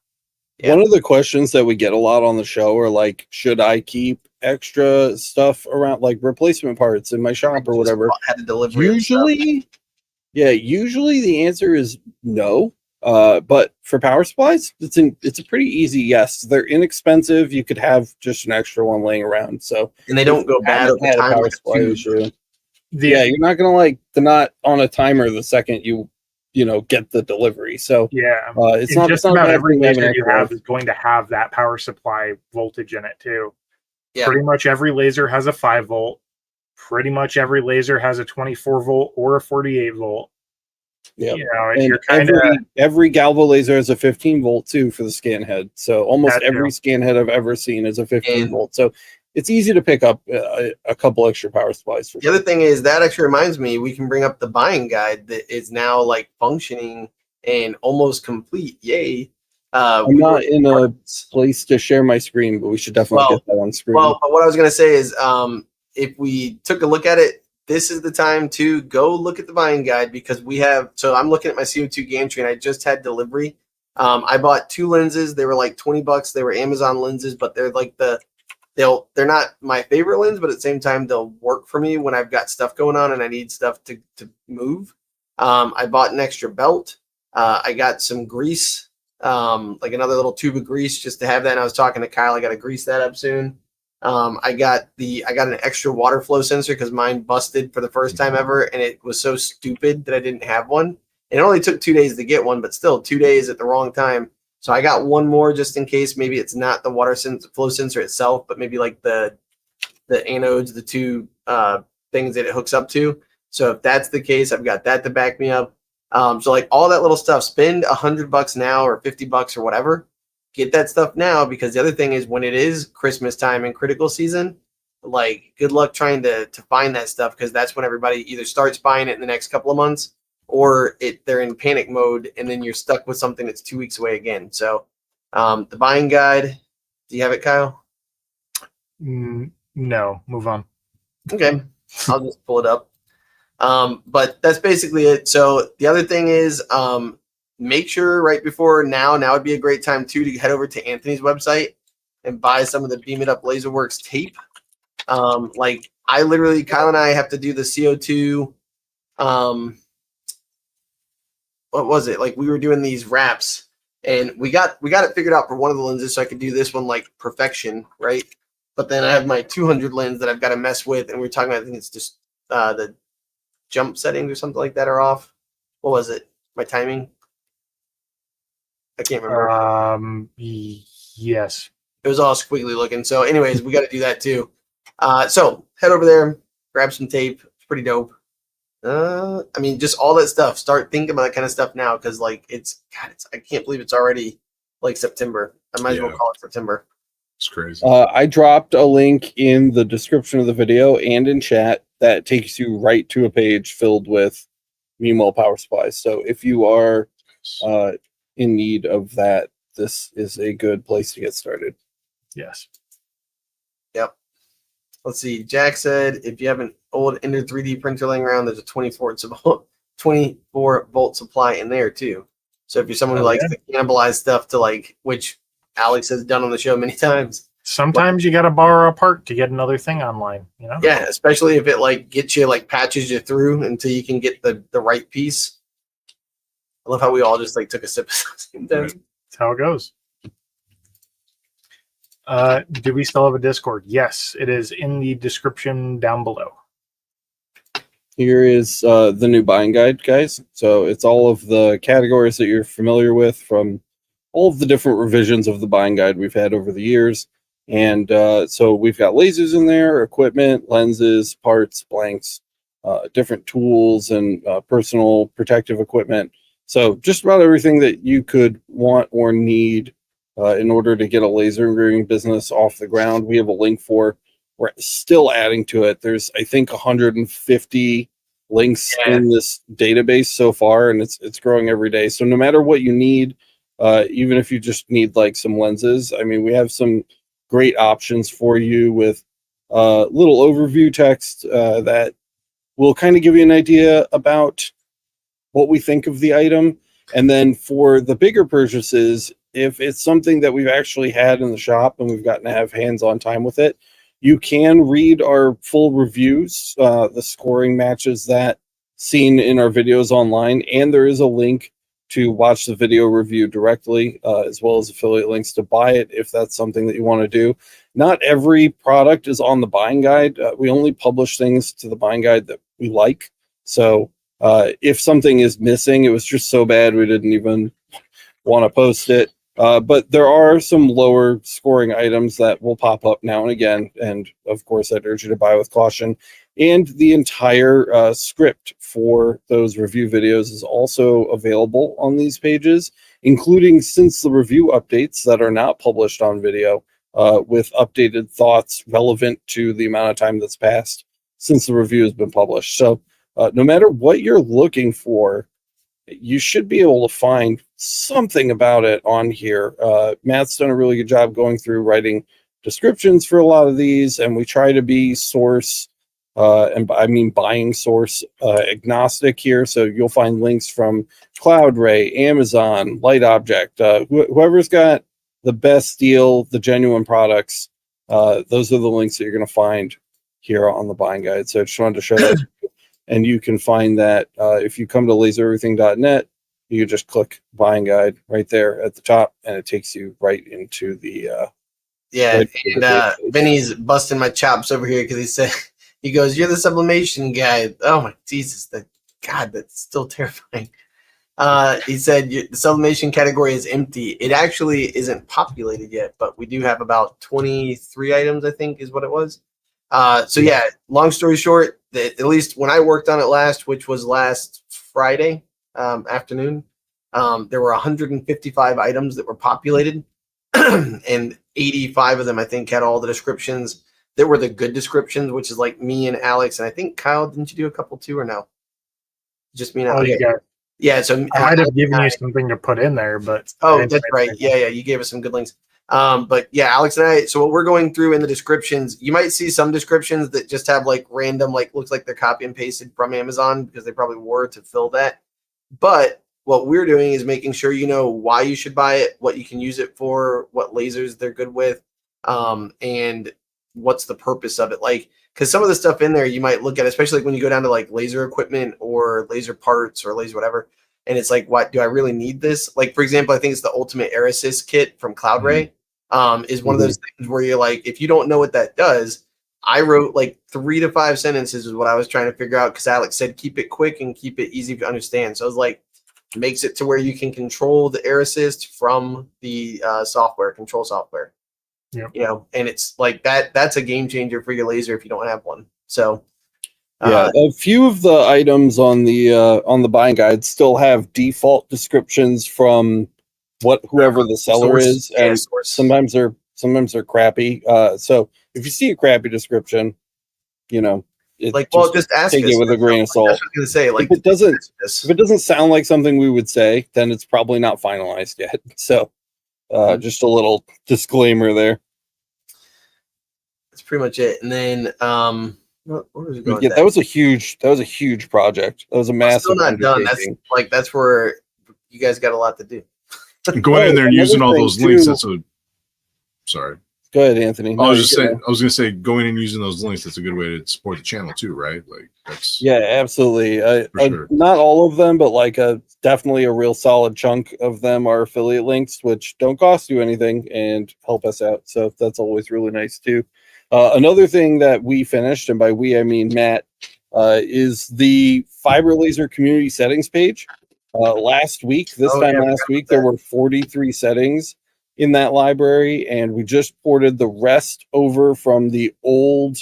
Yeah. One of the questions that we get a lot on the show are like, should I keep extra stuff around, like replacement parts in my shop or whatever? Usually the answer is no. But for power supplies, it's a pretty easy yes. They're inexpensive. You could have just an extra one laying around. So, and they don't go bad over time. Power supply issue. Yeah, you're not gonna they're not on a timer the second you get the delivery. So yeah, it's not just about every laser you have is going to have that power supply voltage in it too. Yeah. Pretty much every laser has a 5 volt. Pretty much every laser has a 24 volt or a 48 volt. Yeah, every Galvo laser has a 15 volt too for the scan head. So almost every scan head I've ever seen is a 15 volt. So it's easy to pick up a couple extra power supplies. For other thing is, that actually reminds me, we can bring up the buying guide that is now like functioning and almost complete. Yay! I'm not in a place to share my screen, but we should definitely get that on screen. Well, but what I was going to say is, if we took a look at it, this is the time to go look at the buying guide, because we have. So I'm looking at my CO2 gantry, and I just had delivery. I bought 2 lenses. They were like $20. They were Amazon lenses, but they're like the they're not my favorite lens, but at the same time they'll work for me when I've got stuff going on and I need stuff to move. I bought an extra belt. I got some grease, like another little tube of grease just to have that. And I was talking to Kyle. I got to grease that up soon. I got an extra water flow sensor because mine busted for the first time ever, and it was so stupid that I didn't have one. It only took 2 days to get one, but still 2 days at the wrong time. So I got one more just in case. Maybe it's not the water flow sensor itself, but maybe like the anodes, the two things that it hooks up to. So if that's the case, I've got that to back me up. So like all that little stuff, spend $100 now or $50 or whatever. Get that stuff now, because the other thing is when it is Christmas time and critical season, like good luck trying to find that stuff, because that's when everybody either starts buying it in the next couple of months or they're in panic mode, and then you're stuck with something that's 2 weeks away again. So the buying guide, do you have it, Kyle? No, move on. Okay, I'll just pull it up. But that's basically it. So the other thing is make sure right before now would be a great time too to head over to Anthony's website and buy some of the Beam It Up LaserWorks tape. Like I literally, Kyle and I have to do the CO2 what was it? Like we were doing these wraps, and we got it figured out for one of the lenses, so I could do this one like perfection, right? But then I have my 200 lens that I've got to mess with, and we're talking about, I think it's just the jump settings or something like that are off. What was it? My timing? I can't remember. Yes. It was all squiggly looking. So anyways, we got to do that too. So head over there, grab some tape. It's pretty dope. I mean, just all that stuff. Start thinking about that kind of stuff now, because like I can't believe it's already like September. I might as well call it September. It's crazy. I dropped a link in the description of the video and in chat that takes you right to a page filled with Meanwhile power supplies. So if you are in need of that, this is a good place to get started. Yes. Yep. Let's see. Jack said if you have an old Ender 3D printer laying around, there's a 24 volt supply in there too. So if you're someone who likes to cannibalize stuff to like, which Alex has done on the show many times. Sometimes you got to borrow a part to get another thing online, you know? Yeah, especially if it like gets you, like patches you through until you can get the right piece. I love how we all just like took a sip. That's how it goes. Do we still have a Discord? Yes, it is in the description down below. Here is the new buying guide, guys. So it's all of the categories that you're familiar with from all of the different revisions of the buying guide we've had over the years. And so we've got lasers in there, equipment, lenses, parts, blanks, different tools, and personal protective equipment. So just about everything that you could want or need in order to get a laser engraving business off the ground, we have a link for. We're still adding to it. There's, I think, 150 links in this database so far, and it's growing every day. So no matter what you need, even if you just need like some lenses, I mean, we have some great options for you with little overview text that will kind of give you an idea about what we think of the item. And then for the bigger purchases, if it's something that we've actually had in the shop and we've gotten to have hands-on time with it, you can read our full reviews, the scoring matches that seen in our videos online, and there is a link to watch the video review directly, as well as affiliate links to buy it if that's something that you want to do. Not every product is on the buying guide. We only publish things to the buying guide that we like. So if something is missing, it was just so bad we didn't even want to post it. But there are some lower scoring items that will pop up now and again. And of course, I'd urge you to buy with caution. And the entire script for those review videos is also available on these pages, including since the review updates that are not published on video, with updated thoughts relevant to the amount of time that's passed since the review has been published. So no matter what you're looking for, you should be able to find something about it on here. Matt's done a really good job going through writing descriptions for a lot of these, and we try to be source, and I mean buying source agnostic here. So you'll find links from CloudRay, Amazon, Light Object, whoever's got the best deal, the genuine products, Those are the links that you're going to find here on the buying guide. So I just wanted to show that. And you can find that if you come to lasereverything.net, you can just click buying guide right there at the top, and it takes you right into the and Vinny's busting my chops over here because he goes, "You're the sublimation guy." Oh my Jesus, that's still terrifying. He said the sublimation category is empty. It actually isn't populated yet, but we do have about 23 items, I think is what it was. So yeah, long story short, at least when I worked on it last, which was last Friday afternoon, there were 155 items that were populated, and 85 of them, I think, had all the descriptions that were the good descriptions, which is like me and Alex, and I think Kyle, didn't you do a couple too, or no? Just me and Alex. Yeah, so I might have given you something to put in there, but that's right. Yeah, you gave us some good links. But yeah, Alex and I, so what we're going through in the descriptions, you might see some descriptions that just have like random, like looks like they're copy and pasted from Amazon because they probably were to fill that. But what we're doing is making sure you know why you should buy it, what you can use it for, what lasers they're good with, and what's the purpose of it. Like, because some of the stuff in there you might look at, especially like when you go down to like laser equipment or laser parts or laser whatever, and it's like, what do I really need this? Like, for example, I think it's the Ultimate Air Assist kit from CloudRay. Is one of those things where you're like, if you don't know what that does, I wrote like 3 to 5 sentences is what I was trying to figure out because Alex said keep it quick and keep it easy to understand. So I was like, makes it to where you can control the air assist from the control software. Yep. You know, and it's like that's a game changer for your laser if you don't have one. So a few of the items on the buying guide still have default descriptions from whoever the seller is, and sometimes they're crappy. So if you see a crappy description, you know, just ask take it with a grain of salt. That's what I was gonna say. Like, if it doesn't sound like something we would say, then it's probably not finalized yet. So just a little disclaimer there. That's pretty much it. And then where was it going? Yeah, that was a huge project. That was a massive. Still not done. That's where you guys got a lot to do. Going in there and using all those links. Sorry. Go ahead, Anthony. I was going to say, going and using those links. That's a good way to support the channel too, right? Like that's. Yeah, absolutely. Sure. Not all of them, but like definitely a real solid chunk of them are affiliate links, which don't cost you anything and help us out. So that's always really nice too. Another thing that we finished, and by we I mean Matt, is the Fiber Laser community settings page. Last week, there were 43 settings in that library, and we just ported the rest over from the old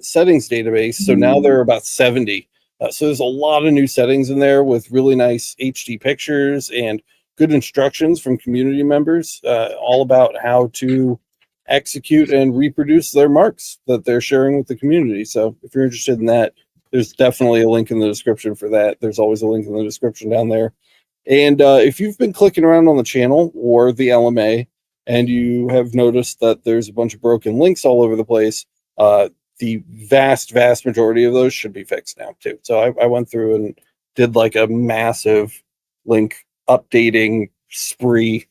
settings database. So now there are about 70. So there's a lot of new settings in there with really nice HD pictures and good instructions from community members, all about how to execute and reproduce their marks that they're sharing with the community. So if you're interested in that, there's definitely a link in the description for that. There's always a link in the description down there. And if you've been clicking around on the channel or the LMA and you have noticed that there's a bunch of broken links all over the place, the vast majority of those should be fixed now too. So I went through and did like a massive link updating spree.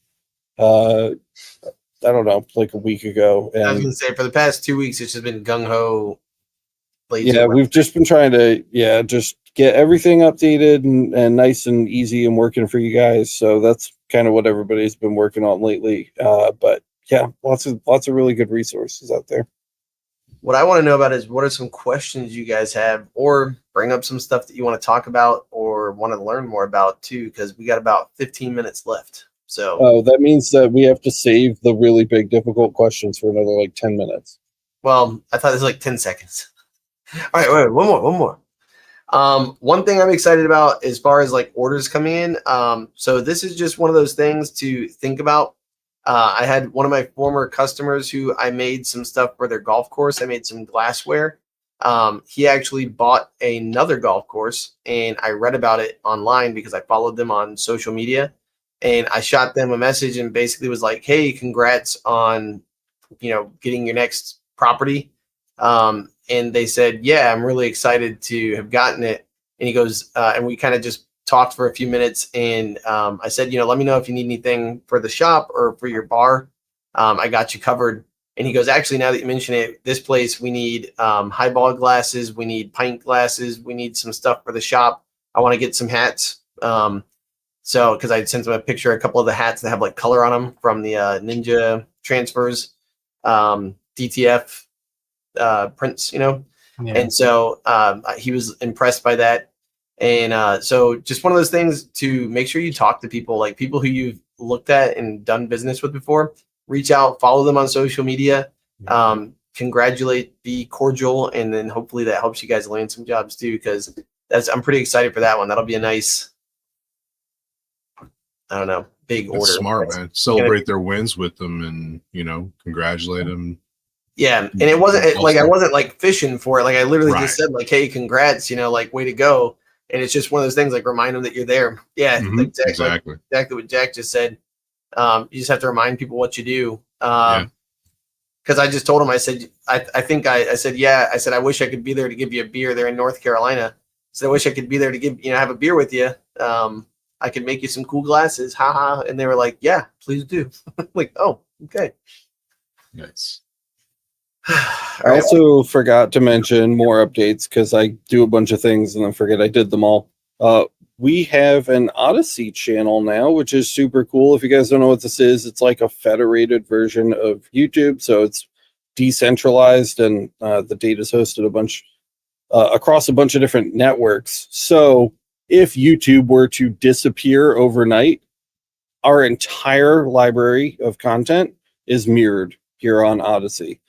I don't know, like a week ago. And I was going to say, for the past 2 weeks, it's just been gung-ho. We've just been trying to, just get everything updated and nice and easy and working for you guys. So that's kind of what everybody's been working on lately. But yeah, lots of really good resources out there. What I want to know about is what are some questions you guys have, or bring up some stuff that you want to talk about or want to learn more about too, because we got about 15 minutes left. So that means that we have to save the really big, difficult questions for another like 10 minutes. Well, I thought it was like 10 seconds. All right, wait, one more. One thing I'm excited about as far as like orders coming in. So this is just one of those things to think about. I had one of my former customers who I made some stuff for their golf course. I made some glassware. He actually bought another golf course, and I read about it online because I followed them on social media. And I shot them a message and basically was like, hey, congrats on, getting your next property. And they said, yeah, I'm really excited to have gotten it. And he goes, and we kind of just talked for a few minutes. And I said, let me know if you need anything for the shop or for your bar. I got you covered. And he goes, actually, now that you mention it, this place, we need highball glasses. We need pint glasses. We need some stuff for the shop. I want to get some hats. So, because I sent him a picture, a couple of the hats that have like color on them from the Ninja transfers, DTF prints, you know? Yeah. And so he was impressed by that. And so just one of those things to make sure you talk to people, like people who you've looked at and done business with before. Reach out, follow them on social media, congratulate, be cordial, and then hopefully that helps you guys land some jobs too, because I'm pretty excited for that one. That'll be a nice, I don't know, big order. Smart, man. Celebrate their wins with them and, you know, congratulate them. Yeah, and it wasn't I wasn't like fishing for it. Like I literally just said like, hey, congrats, you know, like way to go. And it's just one of those things like remind them that you're there. Yeah, exactly what Jack just said. You just have to remind people what you do. Because I just told him, I said, I think I said, yeah, I said, I wish I could be there to give you a beer there in North Carolina. So I wish I could be there to give, you know, have a beer with you. I could make you some cool glasses. Haha. And they were like, yeah, please do. Like, oh, okay. Nice. I also forgot to mention more updates because I do a bunch of things and then forget I did them all. We have an Odyssey channel now, which is super cool. If you guys don't know what this is, it's like a federated version of YouTube. So it's decentralized and the data is hosted across a bunch of different networks. So if YouTube were to disappear overnight, our entire library of content is mirrored here on Odyssey.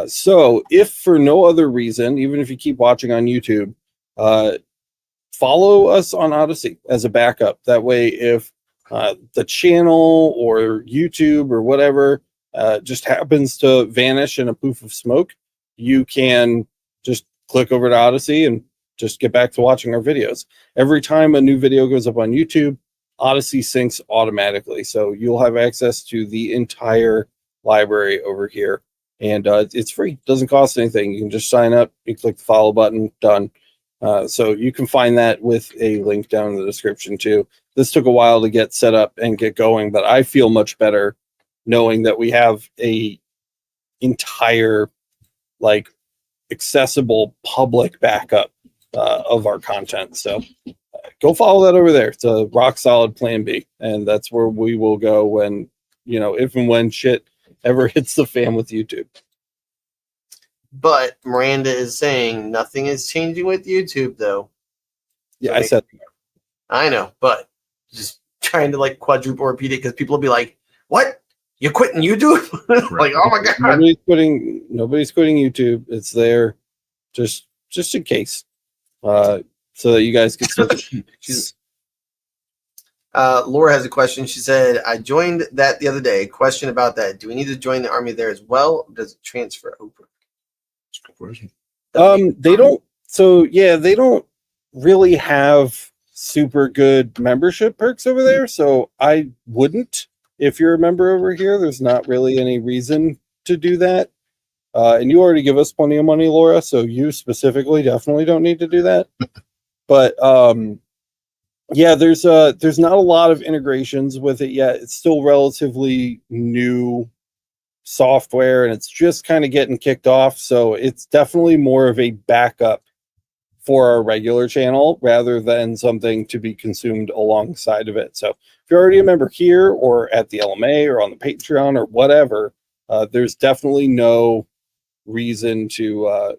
So if for no other reason, even if you keep watching on YouTube, follow us on Odyssey as a backup. That way, if the channel or YouTube or whatever just happens to vanish in a poof of smoke, you can just click over to Odyssey and just get back to watching our videos. Every time a new video goes up on YouTube, Odyssey syncs automatically. So you'll have access to the entire library over here. And it's free. Doesn't cost anything. You can just sign up. You click the follow button. Done. So you can find that with a link down in the description too. This took a while to get set up and get going, but I feel much better knowing that we have a entire like accessible public backup of our content. So go follow that over there. It's a rock solid plan B, and that's where we will go when, you know, if and when shit ever hits the fan with YouTube. But Miranda is saying nothing is changing with YouTube, though. Yeah, I said. I know, but just trying to like quadruple repeat it because people will be like, "What? You quitting YouTube?" Like, oh my god! Nobody's quitting YouTube. It's there, just in case, so that you guys can still. Laura has a question. She said, I joined that the other day. Question about that. Do we need to join the army there as well? Or does it transfer over? They don't. So yeah, they don't really have super good membership perks over there. So I wouldn't. If you're a member over here, there's not really any reason to do that. And you already give us plenty of money, Laura. So you specifically definitely don't need to do that. But yeah, there's not a lot of integrations with it yet. It's still relatively new software and it's just kind of getting kicked off. So it's definitely more of a backup for our regular channel rather than something to be consumed alongside of it. So if you're already a member here or at the LMA or on the Patreon or whatever, there's definitely no reason to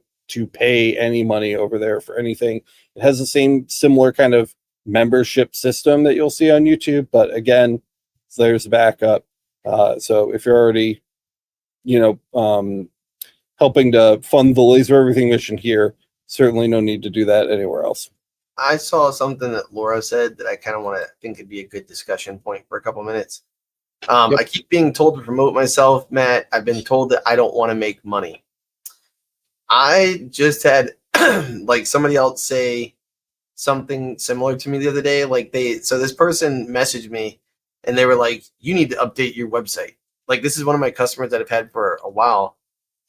pay any money over there for anything. It has the same similar kind of membership system that you'll see on YouTube, but again, there's backup. So if you're already, helping to fund the Laser Everything mission here, certainly no need to do that anywhere else. I saw something that Laura said that I kind of want to think could be a good discussion point for a couple minutes. Yep. I keep being told to promote myself, Matt. I've been told that I don't want to make money. I just had like somebody else say something similar to me the other day. So this person messaged me and they were like, you need to update your website. Like, this is one of my customers that I've had for a while.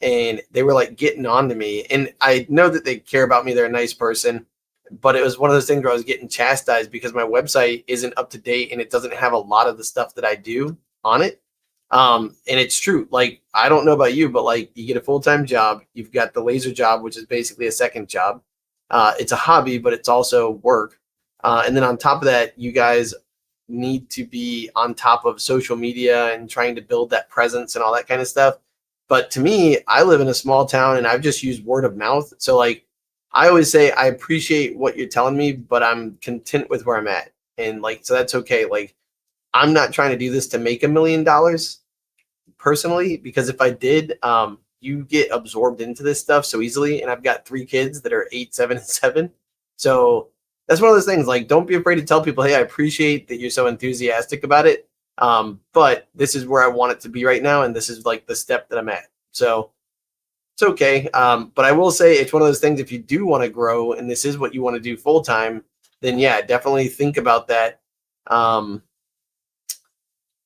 And they were like getting on to me. And I know that they care about me. They're a nice person. But it was one of those things where I was getting chastised because my website isn't up to date and it doesn't have a lot of the stuff that I do on it. And it's true. Like, I don't know about you, but like, you get a full-time job, you've got the laser job, which is basically a second job. It's a hobby, but it's also work. And then on top of that, you guys need to be on top of social media and trying to build that presence and all that kind of stuff. But to me, I live in a small town and I've just used word of mouth. So like, I always say, I appreciate what you're telling me, but I'm content with where I'm at. And like, so that's okay. Like, I'm not trying to do this to make $1 million personally, because if I did, you get absorbed into this stuff so easily. And I've got 3 kids that are 8, 7, and 7. So that's one of those things. Like, don't be afraid to tell people, hey, I appreciate that you're so enthusiastic about it. But this is where I want it to be right now. And this is like the step that I'm at. So it's okay. But I will say it's one of those things, if you do want to grow and this is what you want to do full time, then yeah, definitely think about that. I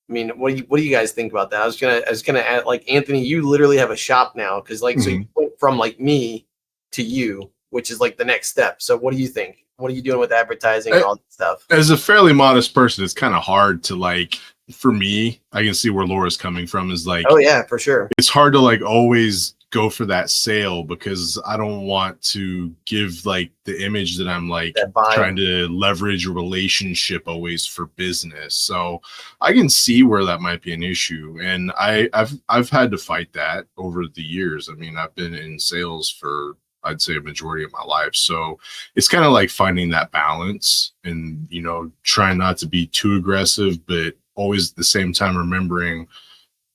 mean, what do you guys think about that? I was gonna add, like, Anthony, you literally have a shop now, because like, so you went from like me to you, which is like the next step. So what do you think? What are you doing with advertising and all that stuff? As a fairly modest person, it's kind of hard to like, for me, I can see where Laura's coming from, is like, oh yeah, for sure. It's hard to like always go for that sale, because I don't want to give like the image that I'm like trying to leverage a relationship always for business. So I can see where that might be an issue. And I've had to fight that over the years. I mean, I've been in sales for, I'd say, a majority of my life. So it's kind of like finding that balance and, you know, trying not to be too aggressive, but always at the same time remembering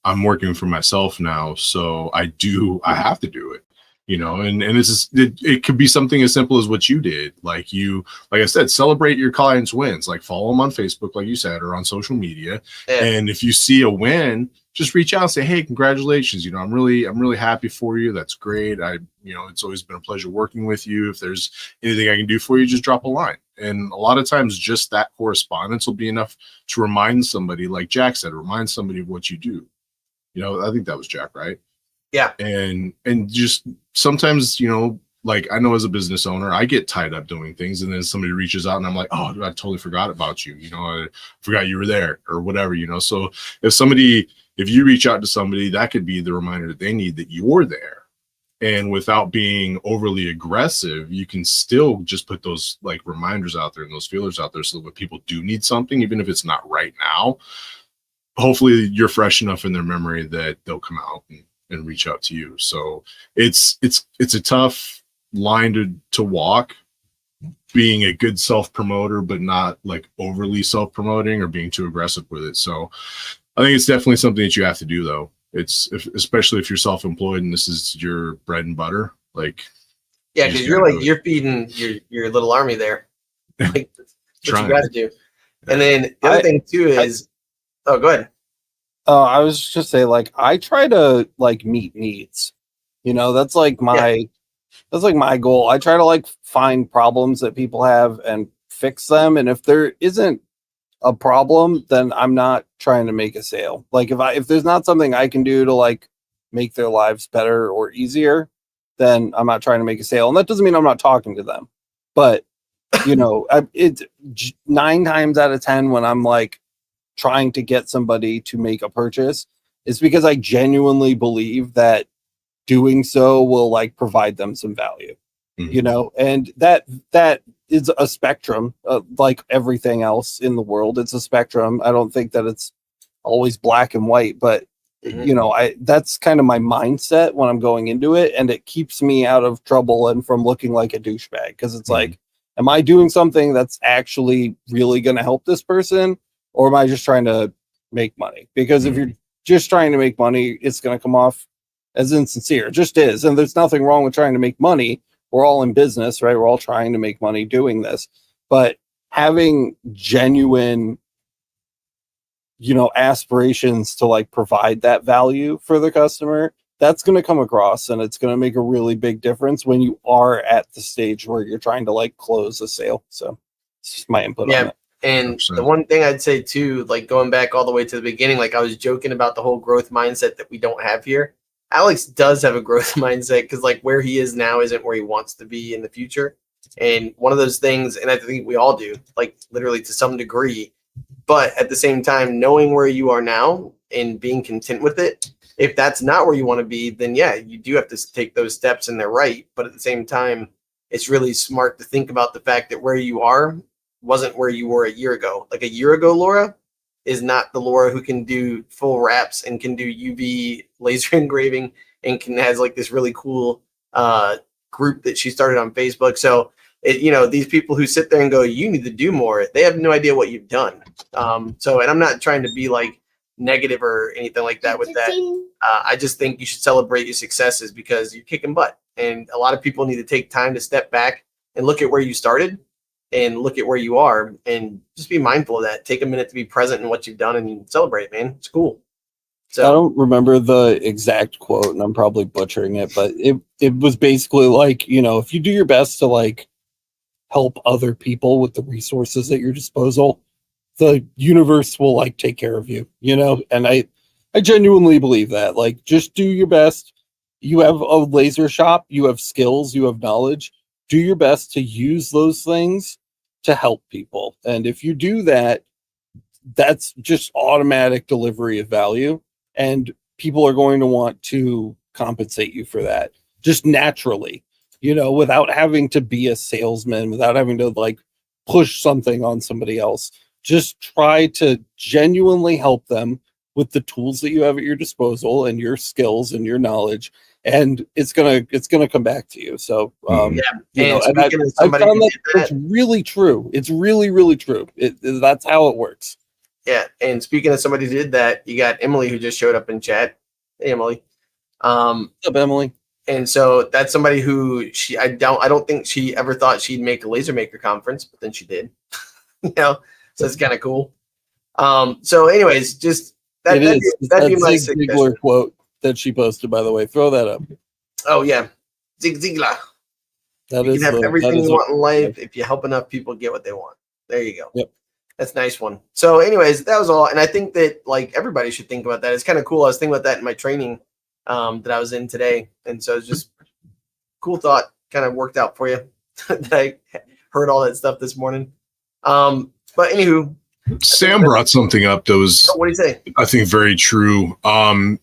I'm working for myself now. So I have to do it, you know, and it could be something as simple as what you did. Like I said, celebrate your clients' wins, like follow them on Facebook, like you said, or on social media. Yeah. And if you see a win, just reach out and say, hey, congratulations. You know, I'm really happy for you. That's great. It's always been a pleasure working with you. If there's anything I can do for you, just drop a line. And a lot of times just that correspondence will be enough to remind somebody, like Jack said, remind somebody of what you do. You know, I think that was Jack, right? Yeah. And just sometimes, you know, like I know as a business owner, I get tied up doing things, and then somebody reaches out and I'm like, oh, I totally forgot about you. You know, I forgot you were there or whatever, you know. So if you reach out to somebody, that could be the reminder that they need that you're there. And without being overly aggressive, you can still just put those like reminders out there and those feelers out there, so that when people do need something, even if it's not right now, hopefully you're fresh enough in their memory that they'll come out and reach out to you. So it's a tough line to walk, being a good self-promoter, but not like overly self-promoting or being too aggressive with it. So I think it's definitely something that you have to do, though. Especially if you're self-employed and this is your bread and butter. Like, yeah, because you're feeding your little army there. Like, that's what you got to do. And then the other thing too is, oh, go ahead. I was just say, like, I try to like meet needs. You know, that's like my goal. I try to like find problems that people have and fix them. And if there isn't a problem, then I'm not trying to make a sale. Like if there's not something I can do to like make their lives better or easier, then I'm not trying to make a sale. And that doesn't mean I'm not talking to them. But you know, it's 9 times out of 10 when I'm like trying to get somebody to make a purchase, it's because I genuinely believe that doing so will like provide them some value. You know, and that is a spectrum, like everything else in the world. It's a spectrum. I don't think that it's always black and white, but you know, that's kind of my mindset when I'm going into it, and it keeps me out of trouble and from looking like a douchebag, because it's like, am I doing something that's actually really going to help this person, or am I just trying to make money? Because if you're just trying to make money, it's going to come off as insincere. It just is, and there's nothing wrong with trying to make money. We're all in business, right? We're all trying to make money doing this, but having genuine, you know, aspirations to like provide that value for the customer, that's going to come across, and it's going to make a really big difference when you are at the stage where you're trying to like close a sale. So it's just my input on it. And 100%. The one thing I'd say too, like going back all the way to the beginning, like I was joking about the whole growth mindset that we don't have here. Alex does have a growth mindset, because like where he is now isn't where he wants to be in the future. And one of those things, and I think we all do, like literally to some degree, but at the same time, knowing where you are now and being content with it. If that's not where you want to be, then yeah, you do have to take those steps and they're right. But at the same time, it's really smart to think about the fact that where you are wasn't where you were a year ago. Like a year ago, Laura is not the Laura who can do full wraps and can do UV laser engraving and has like this really cool group that she started on Facebook. So these people who sit there and go, you need to do more, they have no idea what you've done. And I'm not trying to be like negative or anything like that with that. I just think you should celebrate your successes because you're kicking butt. And a lot of people need to take time to step back and look at where you started and look at where you are and just be mindful of that. Take a minute to be present in what you've done and celebrate, man. It's cool. So I don't remember the exact quote and I'm probably butchering it, but it was basically like, if you do your best to like help other people with the resources at your disposal, the universe will like take care of you, and I genuinely believe that. Like, just do your best. You have a laser shop, you have skills, you have knowledge. Do your best to use those things to help people. And if you do that, that's just automatic delivery of value. And people are going to want to compensate you for that just naturally, without having to be a salesman, without having to like push something on somebody else. Just try to genuinely help them with the tools that you have at your disposal and your skills and your knowledge, and it's gonna come back to you. So and I found that it's really true. It's really, really true. That's how it works. Yeah, and speaking of somebody who did that, you got Emily who just showed up in chat. Hey, Emily. What's up, Emily? And so that's somebody who I don't think she ever thought she'd make a laser maker conference, but then she did. So it's kind of cool. So anyways, just that'd be my Zig Ziglar quote that she posted, by the way. Throw that up. Oh yeah. Zig Ziglar. You can have everything you want in life if you help enough people get what they want. There you go. Yep. That's a nice one. So anyways, that was all. And I think that like everybody should think about that. It's kind of cool. I was thinking about that in my training that I was in today. And so it's just cool thought, kind of worked out for you. That I heard all that stuff this morning. But anywho, Sam brought something up that was, what do you say? I think, very true.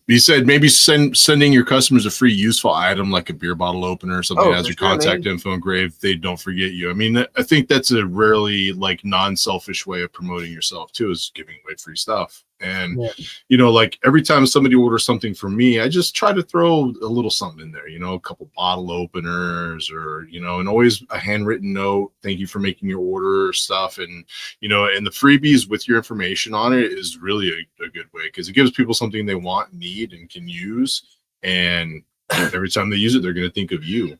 He said maybe sending your customers a free useful item like a beer bottle opener or something that has your contact info engraved. They don't forget you. I mean, I think that's a really like non-selfish way of promoting yourself too, is giving away free stuff. And like every time somebody orders something from me, I just try to throw a little something in there, a couple bottle openers or, and always a handwritten note. Thank you for making your order stuff. And, and the freebies with your information on it is really a good way because it gives people something they want, need, and can use. And every time they use it, they're going to think of you.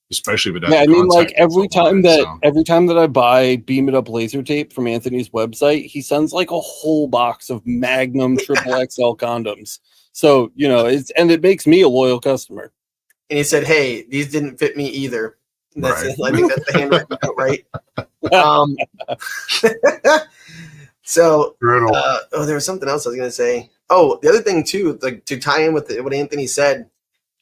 Especially with I mean, like every time that I buy Beam It Up laser tape from Anthony's website, he sends like a whole box of Magnum triple XL condoms. So it makes me a loyal customer. And he said, "Hey, these didn't fit me either." That's it. I think that's the handwritten note, right? So, there was something else I was going to say. Oh, the other thing too, like to tie in with what Anthony said.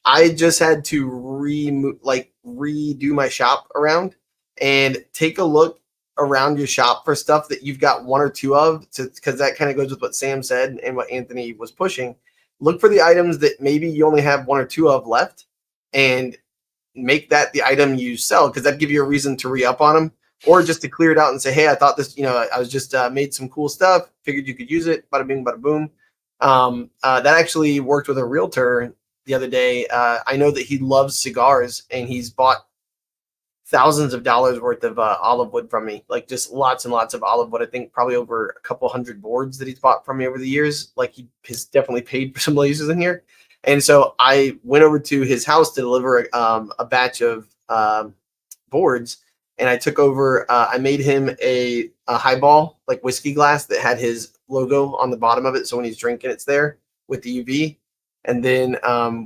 I just had to redo my shop around and take a look around your shop for stuff that you've got one or two of, because that kind of goes with what Sam said and what Anthony was pushing. Look for the items that maybe you only have one or two of left and make that the item you sell, because that'd give you a reason to re-up on them, or just to clear it out and say, hey, I thought this, I was just made some cool stuff, figured you could use it, bada bing, bada boom. That actually worked with a realtor the other day. I know that he loves cigars and he's bought thousands of dollars worth of olive wood from me, like just lots and lots of olive wood. I think probably over a couple hundred boards that he's bought from me over the years. Like he has definitely paid for some lasers in here. And so I went over to his house to deliver a batch of boards, and I took over, I made him a highball, like whiskey glass that had his logo on the bottom of it. So when he's drinking, it's there with the UV. And then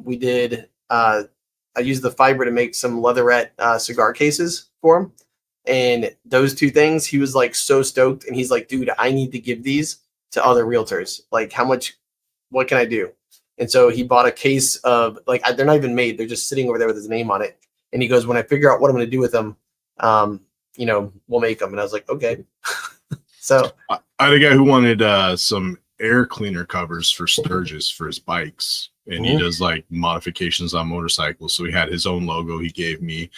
we did, I used the fiber to make some leatherette cigar cases for him. And those two things, he was like so stoked. And he's like, dude, I need to give these to other realtors. Like, what can I do? And so he bought a case of, like, they're not even made. They're just sitting over there with his name on it. And he goes, when I figure out what I'm going to do with them, we'll make them. And I was like, okay. So I had a guy who wanted some air cleaner covers for Sturgis for his bikes, and he does like modifications on motorcycles. So he had his own logo he gave me.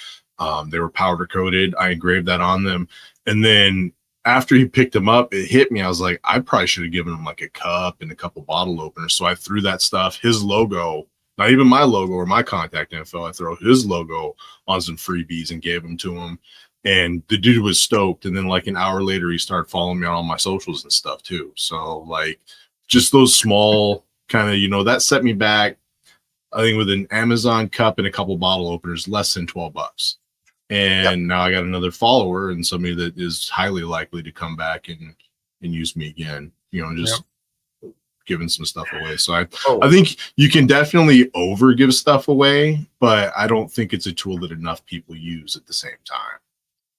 They were powder coated. I engraved that on them, and then after he picked them up, it hit me. I was like, I probably should have given him like a cup and a couple bottle openers. So I threw that stuff, his logo, not even my logo or my contact info. I throw his logo on some freebies and gave them to him. And the dude was stoked. And then like an hour later, he started following me on all my socials and stuff too. So like just those small kind of, you know, that set me back, I think with an Amazon cup and a couple bottle openers, less than $12. And now I got another follower and somebody that is highly likely to come back and use me again, you know, just giving some stuff away. So I think you can definitely over give stuff away, but I don't think it's a tool that enough people use at the same time.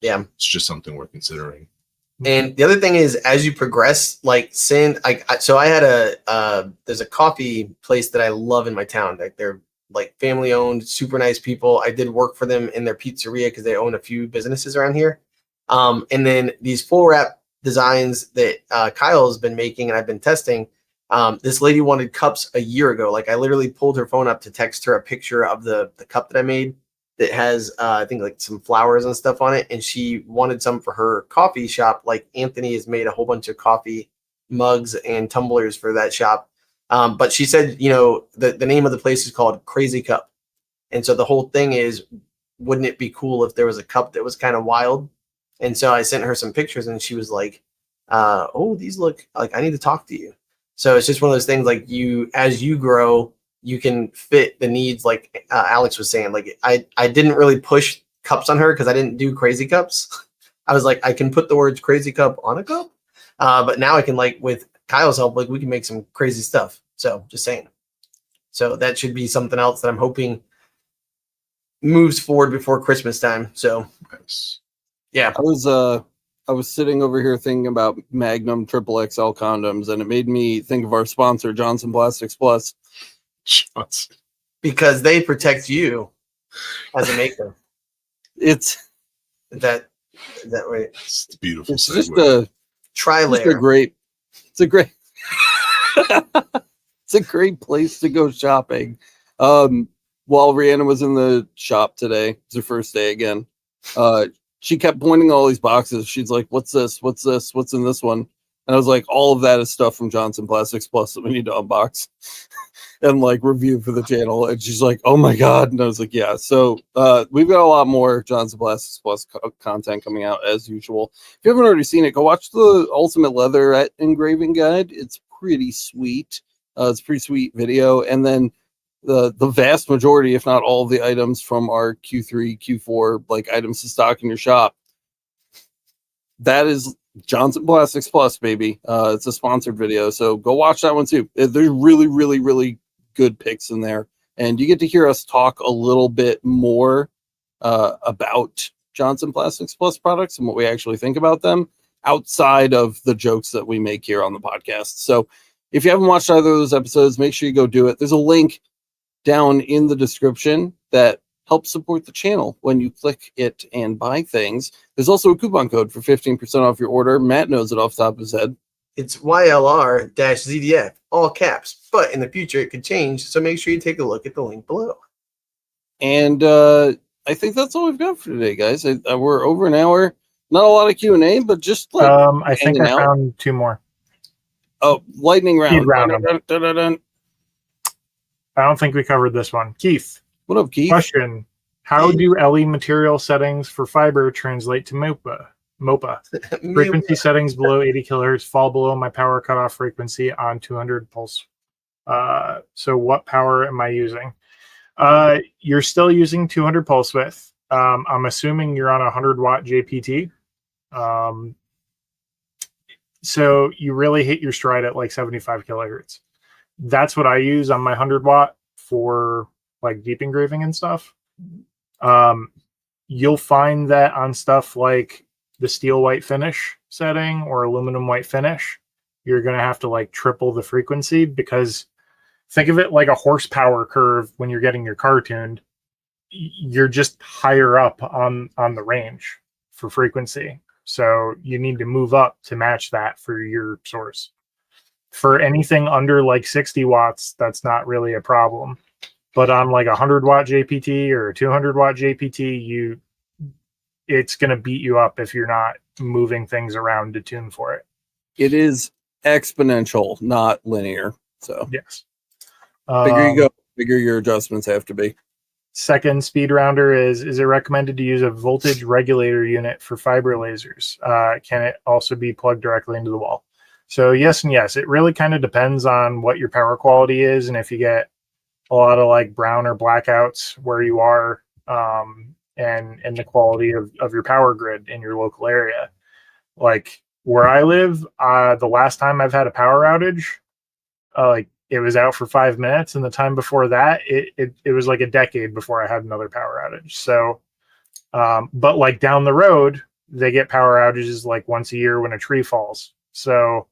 Yeah. It's just something we're considering. And the other thing is, as you progress, like send, so I had there's a coffee place that I love in my town. Like they're like family owned, super nice people. I did work for them in their pizzeria because they own a few businesses around here. And then these full wrap designs that Kyle has been making and I've been testing. This lady wanted cups a year ago. Like I literally pulled her phone up to text her a picture of the cup that I made that has, I think like some flowers and stuff on it. And she wanted some for her coffee shop. Like Anthony has made a whole bunch of coffee mugs and tumblers for that shop. But she said, you know, the name of the place is called Crazy Cup. And so the whole thing is, wouldn't it be cool if there was a cup that was kind of wild? And so I sent her some pictures and she was like, oh, these look like I need to talk to you. So it's just one of those things like as you grow, you can fit the needs. Like Alex was saying, like I didn't really push cups on her because I didn't do crazy cups. I was like, I can put the words crazy cup on a cup. But now I can, like with Kyle's help, like we can make some crazy stuff. So just saying. So that should be something else that I'm hoping moves forward before Christmas time. So yeah. I was sitting over here thinking about Magnum Triple XL condoms, and it made me think of our sponsor, Johnson Plastics Plus. Johnson. Because they protect you as a maker. It's that way. It's beautiful. It's just a tri-layer. It's a great it's a great place to go shopping. While Rihanna was in the shop today, it's her first day again. She kept pointing all these boxes. She's like, what's this? What's this? What's in this one? And I was like, all of that is stuff from Johnson Plastics Plus that we need to unbox and like review for the channel. And she's like, oh my God. And I was like, yeah. So we've got a lot more Johnson Plastics Plus content coming out as usual. If you haven't already seen it, go watch the Ultimate Leather Engraving Guide. It's pretty sweet. It's a pretty sweet video. And then the vast majority, if not all of the items from our Q3, Q4, like items to stock in your shop, that is Johnson Plastics Plus, baby. It's a sponsored video, so go watch that one too. There's really, really, really good picks in there, and you get to hear us talk a little bit more about Johnson Plastics Plus products and what we actually think about them outside of the jokes that we make here on the podcast. So if you haven't watched either of those episodes, make sure you go do it. There's a link down in the description that helps support the channel when you click it and buy things. There's also a coupon code for 15% off your order. Matt knows it off the top of his head. It's YLR-ZDF, all caps, but in the future it could change. So make sure you take a look at the link below. And I think that's all we've got for today, guys. We're over an hour. Not a lot of Q&A, but just like I think I found two more. Oh, lightning round. I don't think we covered this one. Keith. What up, Keith? Question. How do LE material settings for fiber translate to MOPA? Frequency settings below 80 kilohertz fall below my power cutoff frequency on 200 pulse. So what power am I using? You're still using 200 pulse width. I'm assuming you're on a 100 watt JPT. So you really hit your stride at like 75 kilohertz. That's what I use on my 100 watt for like deep engraving and stuff. You'll find that on stuff like the steel white finish setting or aluminum white finish, you're going to have to like triple the frequency, because think of it like a horsepower curve when you're getting your car tuned. You're just higher up on the range for frequency. So you need to move up to match that for your source. For anything under like 60 watts, that's not really a problem. But on like 100-watt JPT or 200-watt JPT, it's going to beat you up if you're not moving things around to tune for it. It is exponential, not linear. So yes, bigger you go, bigger your adjustments have to be. Second speed rounder is it recommended to use a voltage regulator unit for fiber lasers? Can it also be plugged directly into the wall? So yes and yes. It really kind of depends on what your power quality is, and if you get a lot of like brown or blackouts where you are, and the quality of your power grid in your local area. Like where I live, the last time I've had a power outage, like it was out for 5 minutes, and the time before that, it was like a decade before I had another power outage. So, but like down the road, they get power outages like once a year when a tree falls. So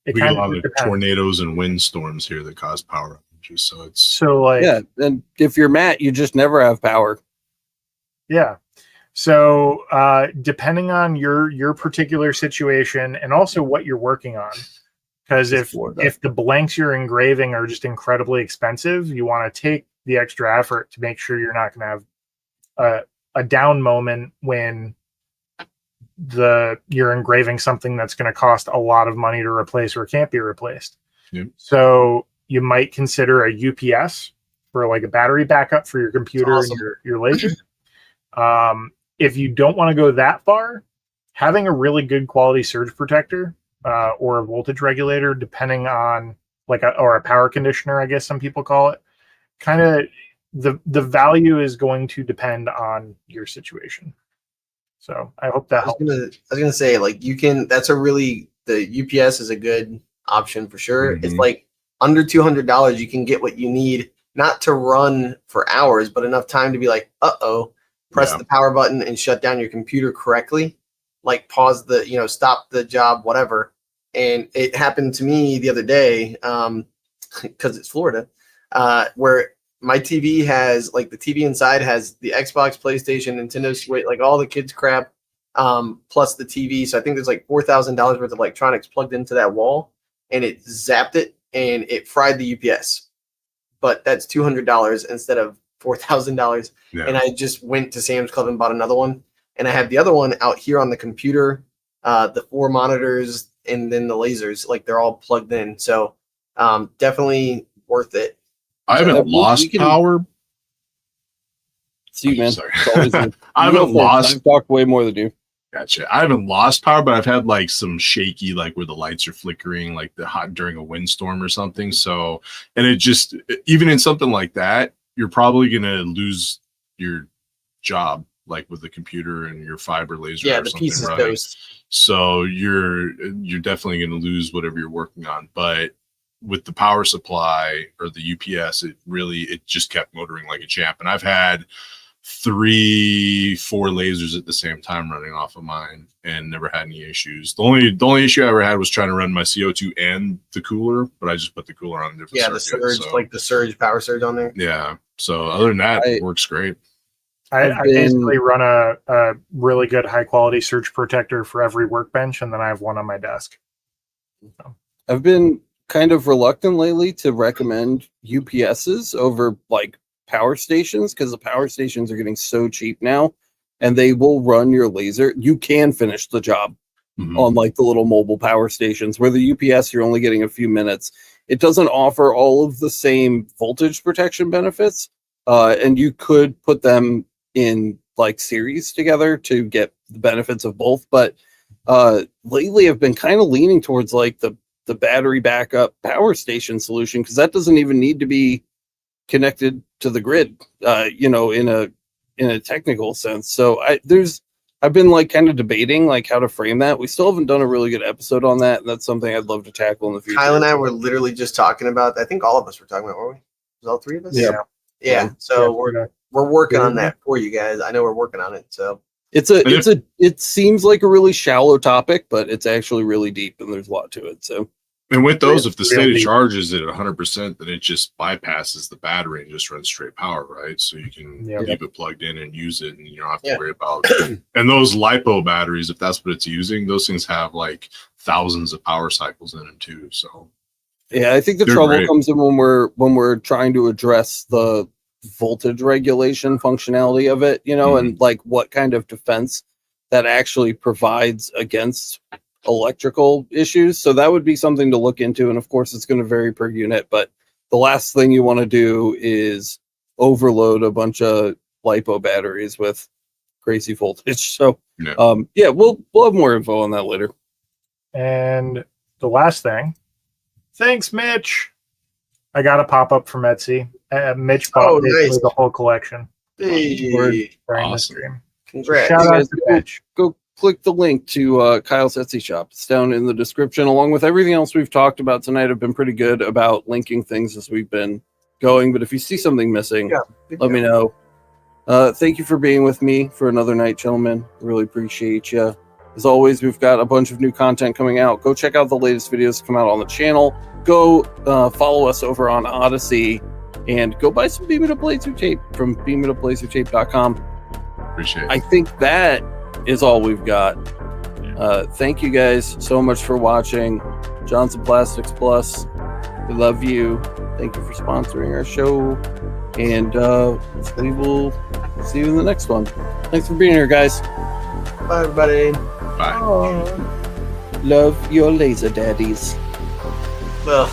we get a lot of tornadoes and windstorms here that cause power outages. So it's like, yeah. And if you're Matt, you just never have power. Yeah. So depending on your particular situation and also what you're working on, because if the blanks you're engraving are just incredibly expensive, you want to take the extra effort to make sure you're not going to have a down moment when you're engraving something that's going to cost a lot of money to replace or can't be replaced. Yep. So you might consider a UPS for like a battery backup for your computer and your laser. If you don't want to go that far, having a really good quality surge protector or a voltage regulator, depending on or a power conditioner, I guess some people call it, kind of the value is going to depend on your situation. So I hope that helps. I was gonna say, like, the UPS is a good option for sure. Mm-hmm. It's like under $200, you can get what you need, not to run for hours, but enough time to be like, press the power button and shut down your computer correctly, like pause stop the job, whatever. And it happened to me the other day, because it's Florida, where my TV has, like, the TV inside has the Xbox, PlayStation, Nintendo Switch, like all the kids crap, plus the TV. So I think there's like $4,000 worth of electronics plugged into that wall, and it zapped it and it fried the UPS. But that's $200 instead of $4,000. Yeah. And I just went to Sam's Club and bought another one. And I have the other one out here on the computer, the 4 monitors, and then the lasers, like they're all plugged in. So definitely worth it. I haven't lost power. See, man. Sorry. I haven't lost. I've talked way more than you. Gotcha. I haven't lost power, but I've had like some shaky, like where the lights are flickering, like during a windstorm or something. So, and it just, even in something like that, you're probably going to lose your job, like with the computer and your fiber laser. Yeah, or the something piece is running. toast. So you're definitely going to lose whatever you're working on. But with the power supply or the UPS, it just kept motoring like a champ. And I've had 3-4 lasers at the same time running off of mine and never had any issues. The only issue I ever had was trying to run my CO2 and the cooler, but I just put the cooler on a different circuit. The surge, like the surge, power surge on there. Yeah. So other than that, it works great. I basically run a really good high quality surge protector for every workbench, and then I have one on my desk. So. I've been kind of reluctant lately to recommend UPSs over like power stations, because the power stations are getting so cheap now, and they will run your laser. You can finish the job on like the little mobile power stations, where the UPS you're only getting a few minutes. It doesn't offer all of the same voltage protection benefits, and you could put them in like series together to get the benefits of both. But lately I've been kind of leaning towards like the battery backup power station solution, because that doesn't even need to be connected to the grid, in a technical sense. So I've been like kind of debating like how to frame that. We still haven't done a really good episode on that, and that's something I'd love to tackle in the future. Kyle and I were literally just talking about, I think all of us were talking about, were we? Was all 3 of us? Yeah. So we're working on that for you guys. I know we're working on it. So it seems like a really shallow topic, but it's actually really deep, and there's a lot to it. So, and with those, if the state of charge is at 100%, then it just bypasses the battery and just runs straight power, right? So you can keep it plugged in and use it, and you don't have to worry about it. And those LiPo batteries, if that's what it's using, those things have like thousands of power cycles in them too. So Yeah, I think the They're trouble great. comes in when we're trying to address the voltage regulation functionality of it, and like what kind of defense that actually provides against electrical issues. So that would be something to look into, and of course it's going to vary per unit, but the last thing you want to do is overload a bunch of LiPo batteries with crazy voltage. So yeah, we'll have more info on that later. And the last thing, thanks, Mitch. I got a pop up from Etsy. Mitch bought basically the whole collection. Hey, during the stream. Congrats. Shout out to Mitch. Go click the link to Kyle's Etsy shop. It's down in the description, along with everything else we've talked about tonight. I've been pretty good about linking things as we've been going, but if you see something missing, let me know. Thank you for being with me for another night, gentlemen. Really appreciate you. As always, we've got a bunch of new content coming out. Go check out the latest videos that come out on the channel. Go follow us over on Odyssey, and go buy some Beam It Up Laser Tape from beamituplasertape.com. Appreciate it. I think that is all we've got. Thank you guys so much for watching. Johnson Plastics Plus, we love you. Thank you for sponsoring our show, and we will see you in the next one. Thanks for being here, guys. Bye, everybody. Bye. Love your laser daddies. Ugh.